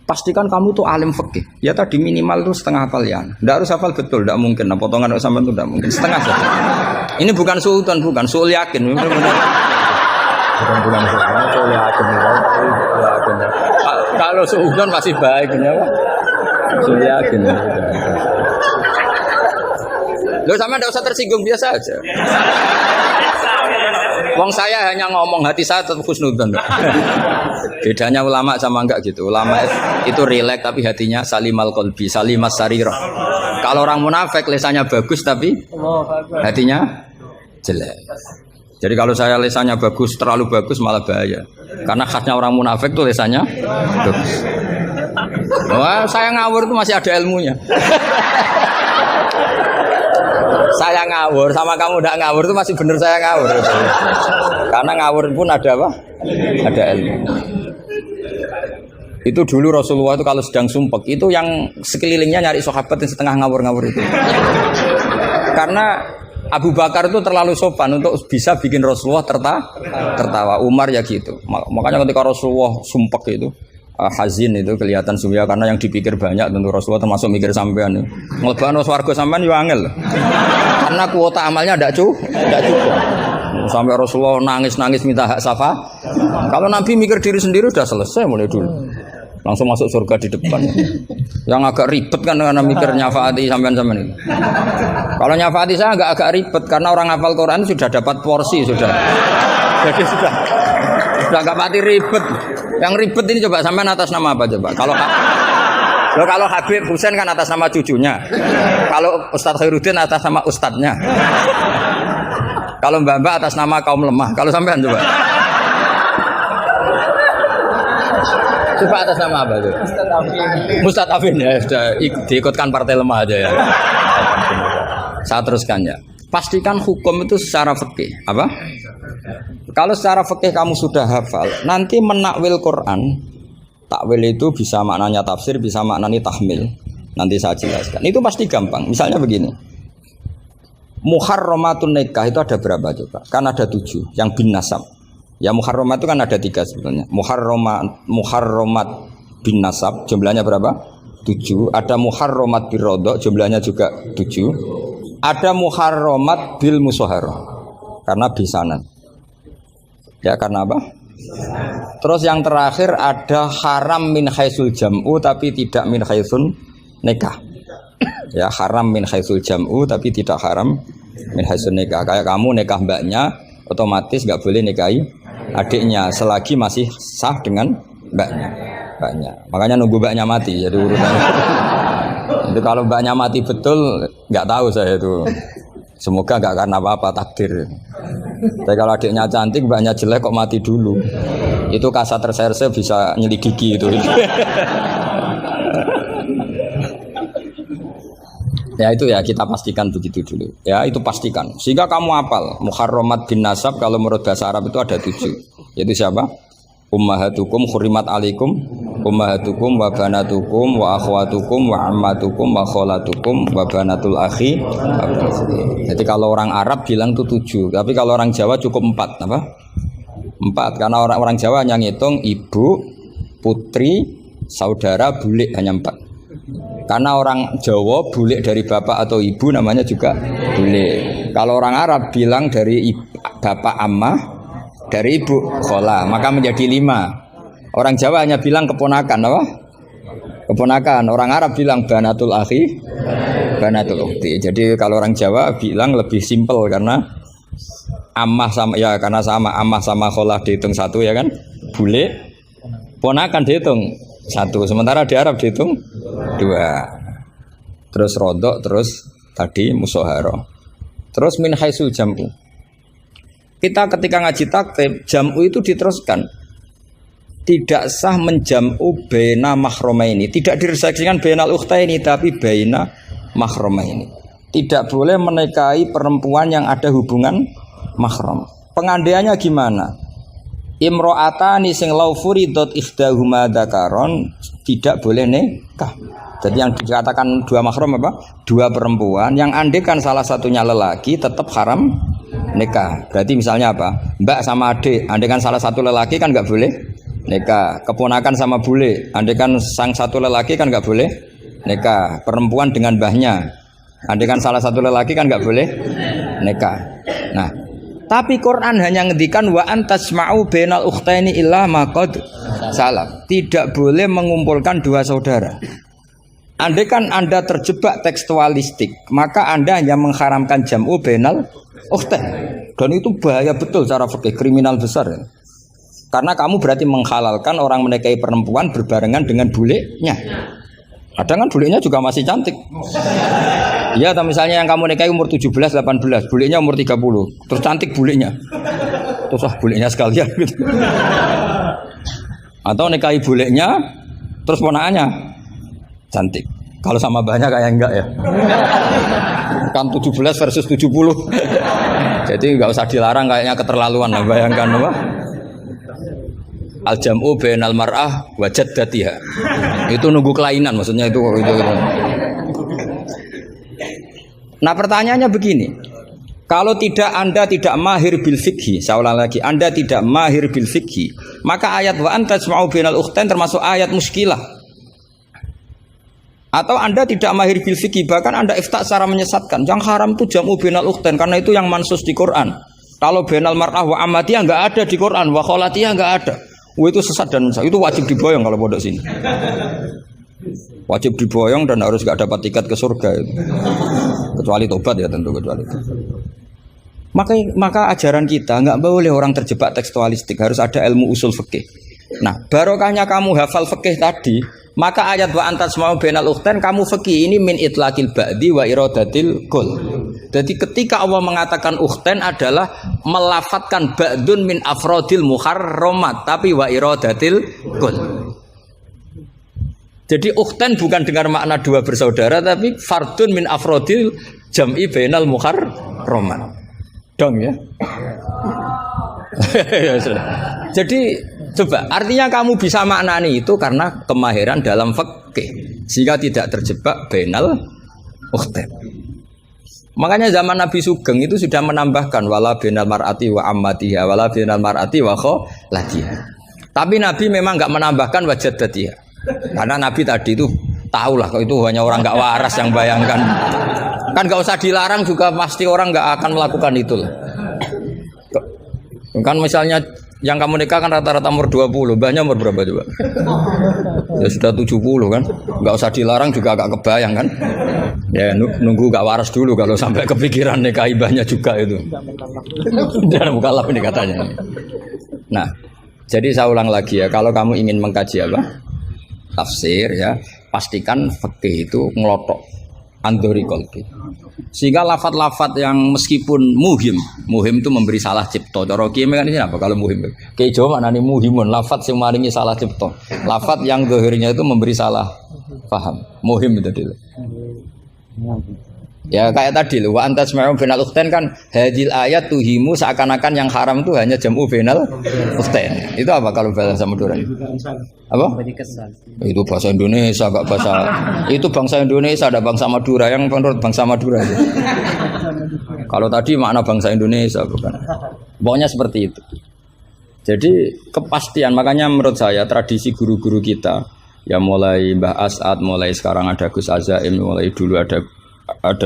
pastikan kamu tuh alim fikih. Ya tadi minimal tuh setengah hafal ya. Tidak harus hafal betul, tidak mungkin. Nah, potongan sampai itu tidak mungkin, setengah saja. Ini bukan suudzon, bukan suul yakin. Bukan suul yakin. Kalau suudzon masih baik, ya. Suul yakin. Loh, sama tidak usah tersinggung, biasa aja. Wong saya hanya ngomong, hati saya tetap husnudzon. Bedanya ulama sama enggak gitu. Ulama itu rileks tapi hatinya salimal qalbi, salimas sarirah. Kalau orang munafik lisannya bagus tapi hatinya jelek. Jadi kalau saya lisannya bagus, terlalu bagus malah bahaya. Karena khasnya orang munafik tuh lisannya bagus. Wah, saya ngawur itu masih ada ilmunya. Saya ngawur sama kamu tidak ngawur itu masih benar saya ngawur. Karena ngawur pun ada apa? Ada ilmu. Itu dulu Rasulullah itu kalau sedang sumpek itu yang sekelilingnya nyari sahabat yang setengah ngawur-ngawur itu. Karena Abu Bakar itu terlalu sopan untuk bisa bikin Rasulullah tertawa. Umar ya gitu. Makanya ketika Rasulullah sumpek itu hazin itu kelihatan suya karena yang dipikir banyak tentu Rasulullah termasuk mikir sampean. Ngelebano swarga sampean yo angel. Karena kuota amalnya tidak cukup. Sampai Rasulullah nangis-nangis minta hak syafaat. Kalau Nabi mikir diri sendiri udah selesai mulai dulu. Langsung masuk surga di depan. Yang agak ribet kan karena mikir nyafaati sampean-sampean ini. Kalau nyafaati saya agak ribet karena orang hafal Quran sudah dapat porsi sudah. Jadi sudah agak mati ribet. Yang ribet ini coba sampean atas nama apa coba? Kalau Habib Husain kan atas nama cucunya. Kalau Ustadz Khairuddin atas nama ustadznya. Kalau Mbak atas nama kaum lemah. Kalau sampean coba. Coba atas nama apa itu? Ustadz Afin ya, sudah diikutkan partai lemah aja ya. Saya teruskan ya. Pastikan hukum itu secara fikih. Apa? Kalau secara fikih kamu sudah hafal, nanti menakwil Quran, takwil itu bisa maknanya tafsir, bisa maknanya tahmil. Nanti saya jelaskan. Itu pasti gampang. Misalnya begini. Muharramatun nikah itu ada berapa coba? Kan ada 7 yang bin nasab. Ya muharramat itu kan ada 3 sebetulnya. Muharramat bin nasab jumlahnya berapa? 7. Ada muharramat birodok jumlahnya juga 7. Ada muharramat bil musoharoh karena bisanan. Ya karena apa? Terus yang terakhir ada haram min haisul jam'u tapi tidak min haisun nikah. Ya haram min haisul jam'u tapi tidak haram min haisun nikah. Kayak kamu nikah mbaknya otomatis nggak boleh nikahi adiknya selagi masih sah dengan mbaknya. Makanya nunggu mbaknya mati jadi urutannya. Itu kalau mbaknya mati betul nggak tahu saya itu. Semoga nggak karena apa-apa takdir. Tapi kalau adiknya cantik, mbaknya jelek kok mati dulu. Itu kasat reserse bisa nyelidiki itu. Ya itu ya kita pastikan begitu dulu. Ya itu pastikan. Sehingga kamu hafal muharramat bin nasab kalau menurut bahasa Arab itu ada 7. Yaitu siapa? Ummahatukum khurimat alaikum ummahatukum wa banatukum wa akhwatukum wa ammatukum wa kholatukum wa banatul akhi. Jadi kalau orang Arab bilang itu 7, tapi kalau orang Jawa cukup 4 apa? 4 karena orang Jawa hanya ngitung ibu, putri, saudara, bule hanya 4. Karena orang Jawa bule dari bapak atau ibu namanya juga bule. Kalau orang Arab bilang dari bapak ammah, dari ibu khola, maka menjadi 5. Orang Jawa hanya bilang keponakan apa? Keponakan. Orang Arab bilang banatul akhi, banatul ukhti. Jadi kalau orang Jawa bilang lebih simpel karena ammah sama ya karena sama ammah sama khola dihitung 1 ya kan? Bule, ponakan dihitung 1. Sementara di Arab dihitung 2. Terus rodok, terus tadi musoharo. Terus min haisul jam'u. Kita ketika ngaji takrib jam'u itu diteruskan. Tidak sah menjam'u baina mahromaini. Tidak diresaksikan bainal ukhtaini tapi baina mahromaini. Tidak boleh menikahi perempuan yang ada hubungan mahram. Pengandaiannya gimana? Imro'atani sing lau furidot ikhdahuma dzakaron tidak boleh nikah. Jadi yang dikatakan 2 mahram apa? 2 perempuan yang andekan salah satunya lelaki tetap haram nikah. Berarti misalnya apa? Mbak sama adik, andekan salah satu lelaki kan nggak boleh nikah. Keponakan sama bule, andai kan sang satu lelaki kan nggak boleh nikah. Perempuan dengan mbahnya, andai kan salah satu lelaki kan nggak boleh nikah. Nah, tapi Quran hanya ngendikan wa antasma'u bainal ukhtaini illa ma qad salaf. Tidak boleh mengumpulkan dua saudara. Andai kan Anda terjebak tekstualistik, maka Anda hanya mengharamkan jam'u bainal ukhtain. Dan itu bahaya betul secara fikih, kriminal besar ya. Karena kamu berarti menghalalkan orang menikahi perempuan berbarengan dengan bulenya. Kadang kan bulenya juga masih cantik. Ya, atau misalnya yang kamu nikahi umur 17, 18, bulenya umur 30. Terus cantik bulenya. Terus bulenya sekalian gitu. Atau nikahi bulenya terus ponakannya cantik. Kalau sama banyak kayak enggak ya. Kan 17 versus 70. Jadi enggak usah dilarang, kayaknya keterlaluan lah, bayangkan apa? Al-jam'u bainal mar'ah wa jaddatiha. Itu nunggu kelainan maksudnya itu. Nah, pertanyaannya begini. Kalau Anda tidak mahir bil fikhi, saya ulang lagi, Anda tidak mahir bil fikhi, maka ayat wa antasma'u bainal ukhtain termasuk ayat muskilah. Atau Anda tidak mahir bil fikhi, bahkan Anda ifta secara menyesatkan. Yang haram itu jam'u bainal ukhtain karena itu yang mansus di Quran. Kalau bainal mar'ah wa amatiyah enggak ada di Quran, wa kholatiyah enggak ada. Itu sesat dan itu wajib diboyong kalau pondok sini. Wajib diboyong dan harus enggak dapat tiket ke surga itu. Kecuali tobat ya tentu, kecuali itu. Maka ajaran kita enggak boleh orang terjebak tekstualistik, harus ada ilmu usul fikih. Nah, barokahnya kamu hafal fikih tadi, maka ayat wa antasma'u bainal ukhtain kamu fikih ini min itlaqil ba'di wa iradatil kul. Jadi ketika Allah mengatakan ukhtain adalah melafatkan ba'dun min afrodil muharramat tapi wa iradatil kul. Jadi ukhtain bukan dengan makna dua bersaudara tapi fardun min afrodil jam'i bainal muharramat. Dong ya. Jadi coba artinya kamu bisa maknani itu karena kemahiran dalam fikih sehingga tidak terjebak bainal ukhtain. Makanya zaman Nabi Sugeng itu sudah menambahkan wala bainal mar'ati wa ammatiha wala bainal mar'ati wa kholatiha. Tapi Nabi memang enggak menambahkan wa jaddatiha. Karena Nabi tadi itu tahulah kalau itu hanya orang enggak waras yang bayangkan. Kan enggak usah dilarang juga pasti orang enggak akan melakukan itu. Kan misalnya yang kamu nikah kan rata-rata umur 20, mbahnya umur berapa coba? Ya sudah 70 kan. Enggak usah dilarang juga agak kebayang kan. Ya nunggu gak waras dulu kalau sampai kepikiran nikah ibahnya juga itu. Dan mukallaf ini katanya. Nah, jadi saya ulang lagi ya, kalau kamu ingin mengkaji apa? Tafsir ya, pastikan fikih itu ngelotok andori kolbi. Sehingga lafat-lafat yang meskipun muhim itu memberi salah cipta. Cara kiye mekanisme apa kalau muhim? Kiye Jawa maknane muhimun, lafat sing maringi salah cipta. Lafat yang zahirnya itu memberi salah paham. Muhim itu dulu. Ya kayak tadi loh, wa antasma'u bainal ukhtain kan hadil ayat tuhimu seakan-akan yang haram itu hanya jam'u bainal ukhtain. Itu apa kalau bahasa Madura? Apa? Itu bahasa Indonesia, enggak bahasa. Itu bangsa Indonesia, ada bangsa Madura yang menurut bangsa Madura. Kalau tadi makna bangsa Indonesia bukan. Pokoknya seperti itu. Jadi kepastian, makanya menurut saya tradisi guru-guru kita ya mulai Mbah As'ad, mulai sekarang ada Gus Azaim, mulai dulu ada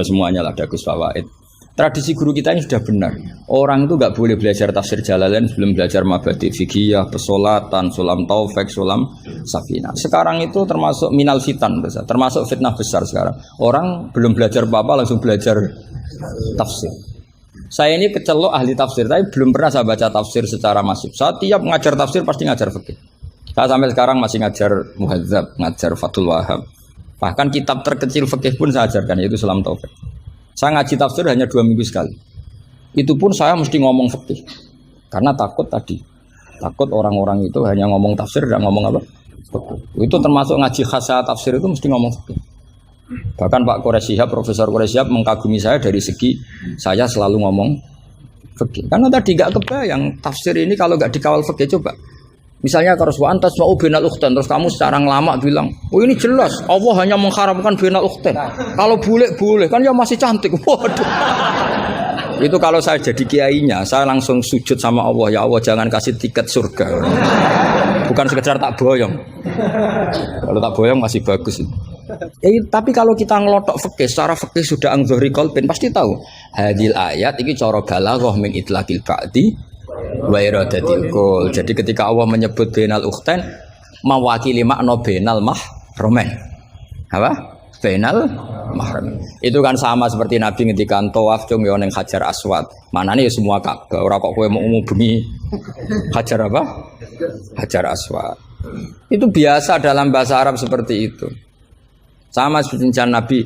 semuanya lah, ada Gus Fawaid. Tradisi guru kita ini sudah benar. Orang itu nggak boleh belajar tafsir Jalalain sebelum belajar mabadi fikih, pesolatan, sulam taufik, sulam safina. Sekarang itu termasuk minal fitan besar, termasuk fitnah besar sekarang. Orang belum belajar apa-apa langsung belajar tafsir. Saya ini kecelok ahli tafsir, tapi belum pernah saya baca tafsir secara masif. Saya tiap ngajar tafsir pasti ngajar fikih. Saya sampai sekarang masih ngajar Muhadzab, ngajar Fathul Wahab. Bahkan kitab terkecil fikih pun saya ajarkan, yaitu Sulam Taufik. Saya ngaji tafsir hanya 2 minggu sekali. Itu pun saya mesti ngomong fikih. Karena takut tadi. Takut orang-orang itu hanya ngomong tafsir dan ngomong apa? Fikih. Itu termasuk ngaji khasah tafsir itu mesti ngomong fikih. Bahkan Pak Quraisyihab, Profesor Quraisyihab mengkagumi saya dari segi saya selalu ngomong fikih. Karena tadi gak kebayang tafsir ini kalau gak dikawal fikih. Coba misalnya kalau wa antasma'u bainal ukhtain, terus kamu secara lama bilang, oh ini jelas Allah hanya mengharamkan bainal ukhtain. Kalau boleh kan ya masih cantik. Waduh. Itu kalau saya jadi kiainya, saya langsung sujud sama Allah, ya Allah jangan kasih tiket surga. Bukan sekedar tak boyong. Kalau tak boyong masih bagus. Tapi kalau kita ngelotok fikih, secara fikih sudah angzori kolpin pasti tahu. Hadil ayat ini cara balaghah min itlaqil ba'di wa iradatil kul. Jadi ketika Allah menyebut bainal ukhtain mewakili makna bainal mahramin. Apa? Bainal mahram. Itu kan sama seperti Nabi ngendikan tawaf cung yo ning Hajar Aswad. Manane ya semua Ka'bah. Ora kok kowe mau bengi Hajar apa? Hajar Aswad. Itu biasa dalam bahasa Arab seperti itu. Sama seperti Nabi,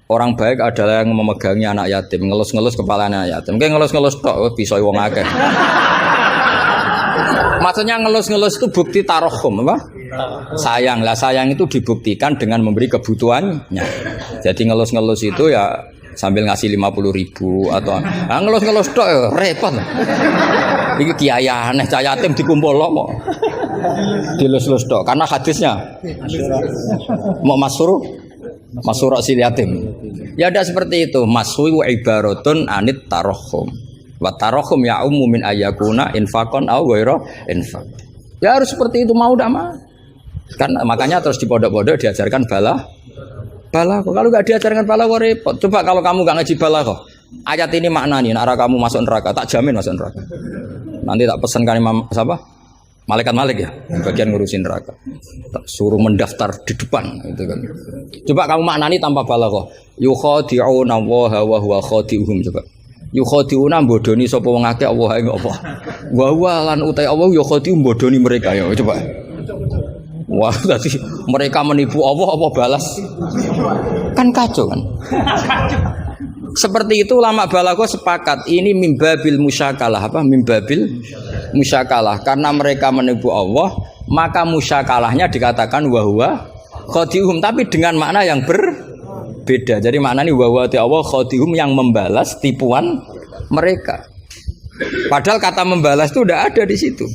orang baik adalah yang memegangi anak yatim, ngelus-ngelus kepala anak yatim. Kayak ngelus-ngelus tok bisa wong akeh. Maksudnya ngelus-ngelus itu bukti tarohum, apa? Sayang. Lah sayang itu dibuktikan dengan memberi kebutuhannya. Jadi ngelus-ngelus itu ya sambil ngasih 50.000 atau ngelus-ngelus tok ya repot. Iki kiai aneh cah yatim dikumpul kok. Dilus-lus tok karena hadisnya mau Masyur sil yatim. Ya ada seperti itu. Maswi wa ibaratun anit tarohum. Wa tarohum ya min ayakuna infakon au ghaira infak. Ya harus seperti itu mau tidak mau. Kan makanya terus di pondok-pondok diajarkan balaghah. Kalau nggak diajarkan balaghah repot. Coba kalau kamu nggak ngaji balaghah. Ayat ini maknanya arah kamu masuk neraka, tak jamin masuk neraka. Nanti tak pesankan Imam siapa? Malaikat Malik ya, bagian ngurusin neraka. Suruh mendaftar di depan gitu kan. Coba kamu maknani tanpa balaghah. Yukhadi'una Allaha wa huwa khadi'uhum coba. Yukhadi'una bodoni sapa wong akeh Allah ing apa. Wa huwa lan utai Allah yukhadi'u bodoni mereka ya coba. Wah, tadi mereka menipu Allah apa balas? Kan kacau kan. Seperti itu ulama balaghah sepakat ini mimbabil musyakalah apa mimbabil musyakalah karena mereka menipu Allah maka musyakalahnya dikatakan wahwa khadihum tapi dengan makna yang berbeda. Jadi maknanya wahwa Allah khadihum yang membalas tipuan mereka. Padahal kata membalas itu udah ada di situ.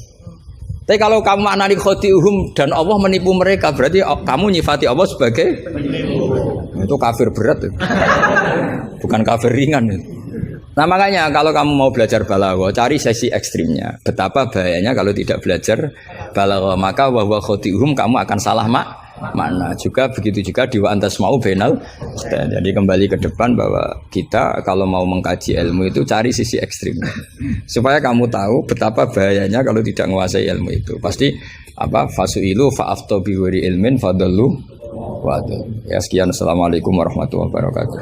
Tapi kalau kamu maknani khadihum dan Allah menipu mereka berarti kamu nyifati Allah sebagai itu kafir berat itu. Bukan kafir ringan itu. Nah makanya kalau kamu mau belajar balaghah cari sesi ekstrimnya. Betapa bahayanya kalau tidak belajar balaghah maka wa khadihum kamu akan salah makna. Juga begitu juga di wa antas mau bainal. Jadi kembali ke depan bahwa kita kalau mau mengkaji ilmu itu cari sisi ekstrimnya. Supaya kamu tahu betapa bahayanya kalau tidak menguasai ilmu itu. Pasti apa fasuilu fa'aftu bi ghairi ilmin fadallu. Waduh. Ya sekian, assalamualaikum warahmatullahi wabarakatuh.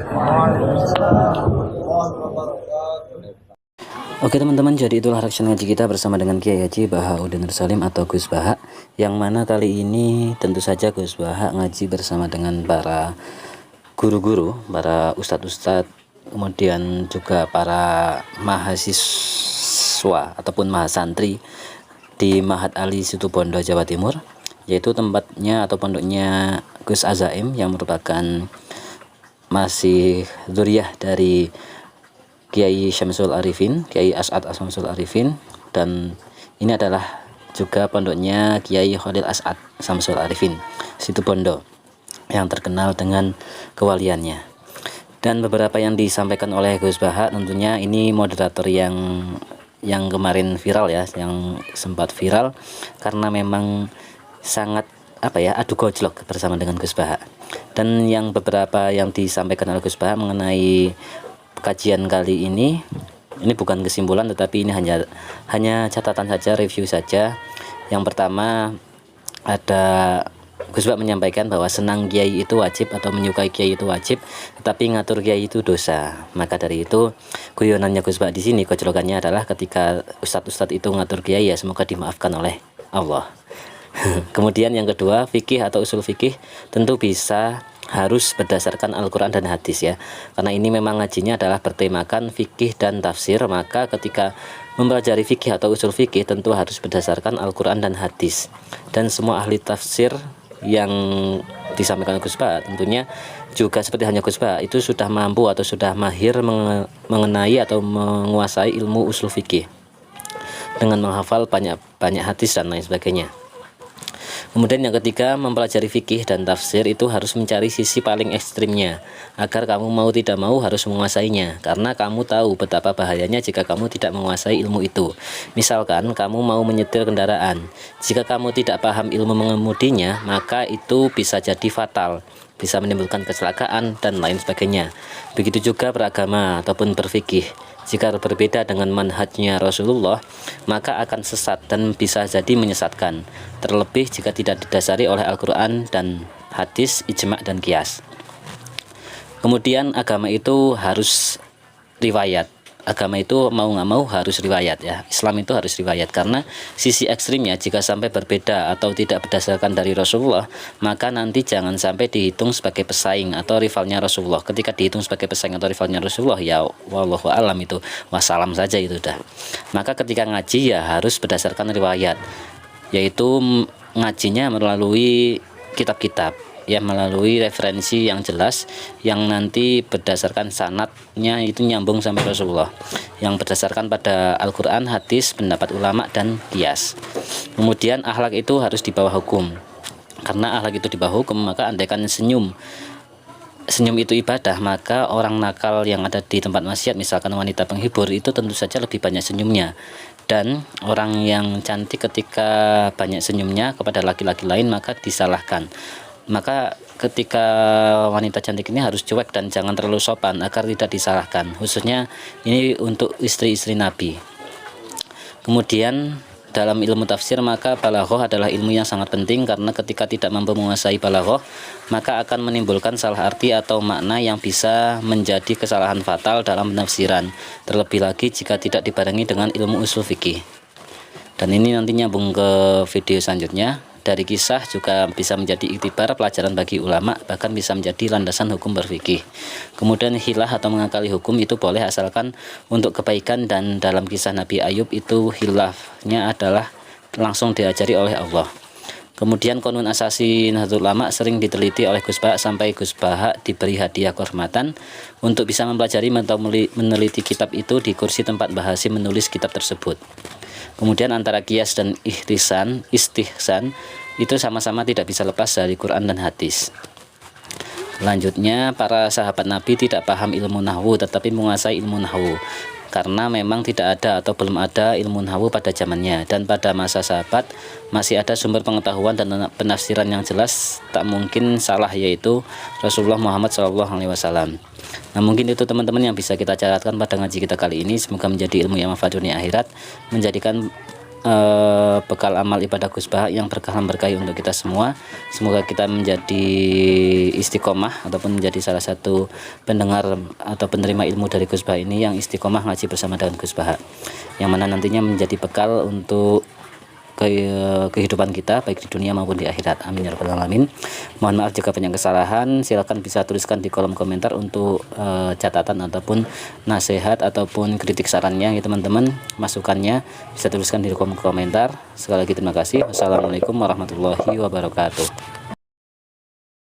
Oke teman-teman, jadi itulah reaction ngaji kita bersama dengan Kiai Haji Bahauddin Nur Salim atau Gus Baha. Yang mana kali ini tentu saja Gus Baha ngaji bersama dengan para guru-guru, para ustadz-ustadz, kemudian juga para mahasiswa ataupun mahasantri di Mahat Ali Situbondo Jawa Timur, yaitu tempatnya atau pondoknya Gus Azaim yang merupakan masih dzurriyyah dari Kiai Syamsul Arifin, Kiai As'ad Syamsul Arifin, dan ini adalah juga pondoknya Kiai Khalil As'ad Syamsul Arifin Situbondo yang terkenal dengan kewaliannya. Dan beberapa yang disampaikan oleh Gus Baha tentunya ini moderator yang kemarin viral ya, yang sempat viral karena memang sangat adu gojlok bersama dengan Gus Baha. Dan yang beberapa yang disampaikan oleh Gus Baha mengenai kajian kali ini bukan kesimpulan tetapi ini hanya catatan saja, review saja. Yang pertama ada Gus Baha menyampaikan bahwa senang kiai itu wajib atau menyukai kiai itu wajib, tetapi ngatur kiai itu dosa. Maka dari itu guyonannya Gus Baha di sini, kejolokannya adalah ketika ustadz-ustadz itu ngatur kiai ya semoga dimaafkan oleh Allah. Kemudian yang kedua, fikih atau usul fikih tentu harus berdasarkan Al-Quran dan hadis ya, karena ini memang ngajinya adalah bertemakan fikih dan tafsir. Maka ketika mempelajari fikih atau usul fikih tentu harus berdasarkan Al-Quran dan hadis. Dan semua ahli tafsir yang disampaikan Gus Baha tentunya juga seperti hanya Gus Baha itu sudah mampu atau sudah mahir mengenai atau menguasai ilmu usul fikih dengan menghafal banyak hadis dan lain sebagainya. Kemudian yang ketiga, mempelajari fikih dan tafsir itu harus mencari sisi paling ekstrimnya, agar kamu mau tidak mau harus menguasainya, karena kamu tahu betapa bahayanya jika kamu tidak menguasai ilmu itu. Misalkan kamu mau menyetir kendaraan, jika kamu tidak paham ilmu mengemudinya, maka itu bisa jadi fatal, bisa menimbulkan kecelakaan dan lain sebagainya. Begitu juga beragama ataupun berfikih, jika berbeda dengan manhajnya Rasulullah, maka akan sesat dan bisa jadi menyesatkan, terlebih jika tidak didasari oleh Al-Quran dan hadis, ijma' dan qiyas. Kemudian agama itu harus riwayat. Agama itu mau nggak mau harus riwayat ya. Islam itu harus riwayat, karena sisi ekstrimnya jika sampai berbeda atau tidak berdasarkan dari Rasulullah, maka nanti jangan sampai dihitung sebagai pesaing atau rivalnya Rasulullah. Ketika dihitung sebagai pesaing atau rivalnya Rasulullah, ya wallahu alam, itu wassalam saja itu dah. Maka ketika ngaji ya harus berdasarkan riwayat, yaitu ngajinya melalui kitab-kitab, ya, melalui referensi yang jelas yang nanti berdasarkan sanadnya itu nyambung sampai Rasulullah, yang berdasarkan pada Al-Quran, hadis, pendapat ulama dan qiyas. Kemudian akhlak itu harus di bawah hukum, karena akhlak itu di bawah hukum, maka andaikan senyum itu ibadah, maka orang nakal yang ada di tempat maksiat, misalkan wanita penghibur, itu tentu saja lebih banyak senyumnya. Dan orang yang cantik ketika banyak senyumnya kepada laki-laki lain maka disalahkan. Maka ketika wanita cantik ini harus cuek dan jangan terlalu sopan agar tidak disalahkan, khususnya ini untuk istri-istri Nabi. Kemudian dalam ilmu tafsir, maka balaghah adalah ilmu yang sangat penting, karena ketika tidak mampu menguasai balaghah, maka akan menimbulkan salah arti atau makna yang bisa menjadi kesalahan fatal dalam penafsiran, terlebih lagi jika tidak dibarengi dengan ilmu usul fikih. Dan ini nanti nyambung ke video selanjutnya. Dari kisah juga bisa menjadi iktibar pelajaran bagi ulama, bahkan bisa menjadi landasan hukum berfikih. Kemudian hilah atau mengakali hukum itu boleh asalkan untuk kebaikan, dan dalam kisah Nabi Ayub itu hilafnya adalah langsung diajari oleh Allah. Kemudian konun asasi Nahdlatul Ulama sering diteliti oleh Gus Bahak sampai Gus Bahak diberi hadiah kehormatan untuk bisa mempelajari atau meneliti kitab itu di kursi tempat Mbah Hasyim menulis kitab tersebut. Kemudian antara qiyas dan istihsan itu sama-sama tidak bisa lepas dari Quran dan hadis. Selanjutnya, para sahabat Nabi tidak paham ilmu nahwu tetapi menguasai ilmu nahwu, karena memang tidak ada atau belum ada ilmu nahwu pada zamannya, dan pada masa sahabat masih ada sumber pengetahuan dan penafsiran yang jelas tak mungkin salah, yaitu Rasulullah Muhammad SAW. Nah, mungkin itu teman-teman yang bisa kita catatkan pada ngaji kita kali ini. Semoga menjadi ilmu yang manfaat dunia akhirat, menjadikan bekal amal ibadah Gus Bahak yang berkah untuk kita semua. Semoga kita menjadi istiqomah ataupun menjadi salah satu pendengar atau penerima ilmu dari Gus Bahak ini yang istiqomah ngaji bersama dengan Gus Bahak, yang mana nantinya menjadi bekal untuk kehidupan kita baik di dunia maupun di akhirat. Amin ya rabbal alamin. Mohon maaf jika banyak kesalahan. Silakan bisa tuliskan di kolom komentar untuk catatan ataupun nasihat ataupun kritik sarannya ya teman-teman. Masukannya bisa tuliskan di kolom komentar. Sekali lagi terima kasih. Wassalamualaikum warahmatullahi wabarakatuh.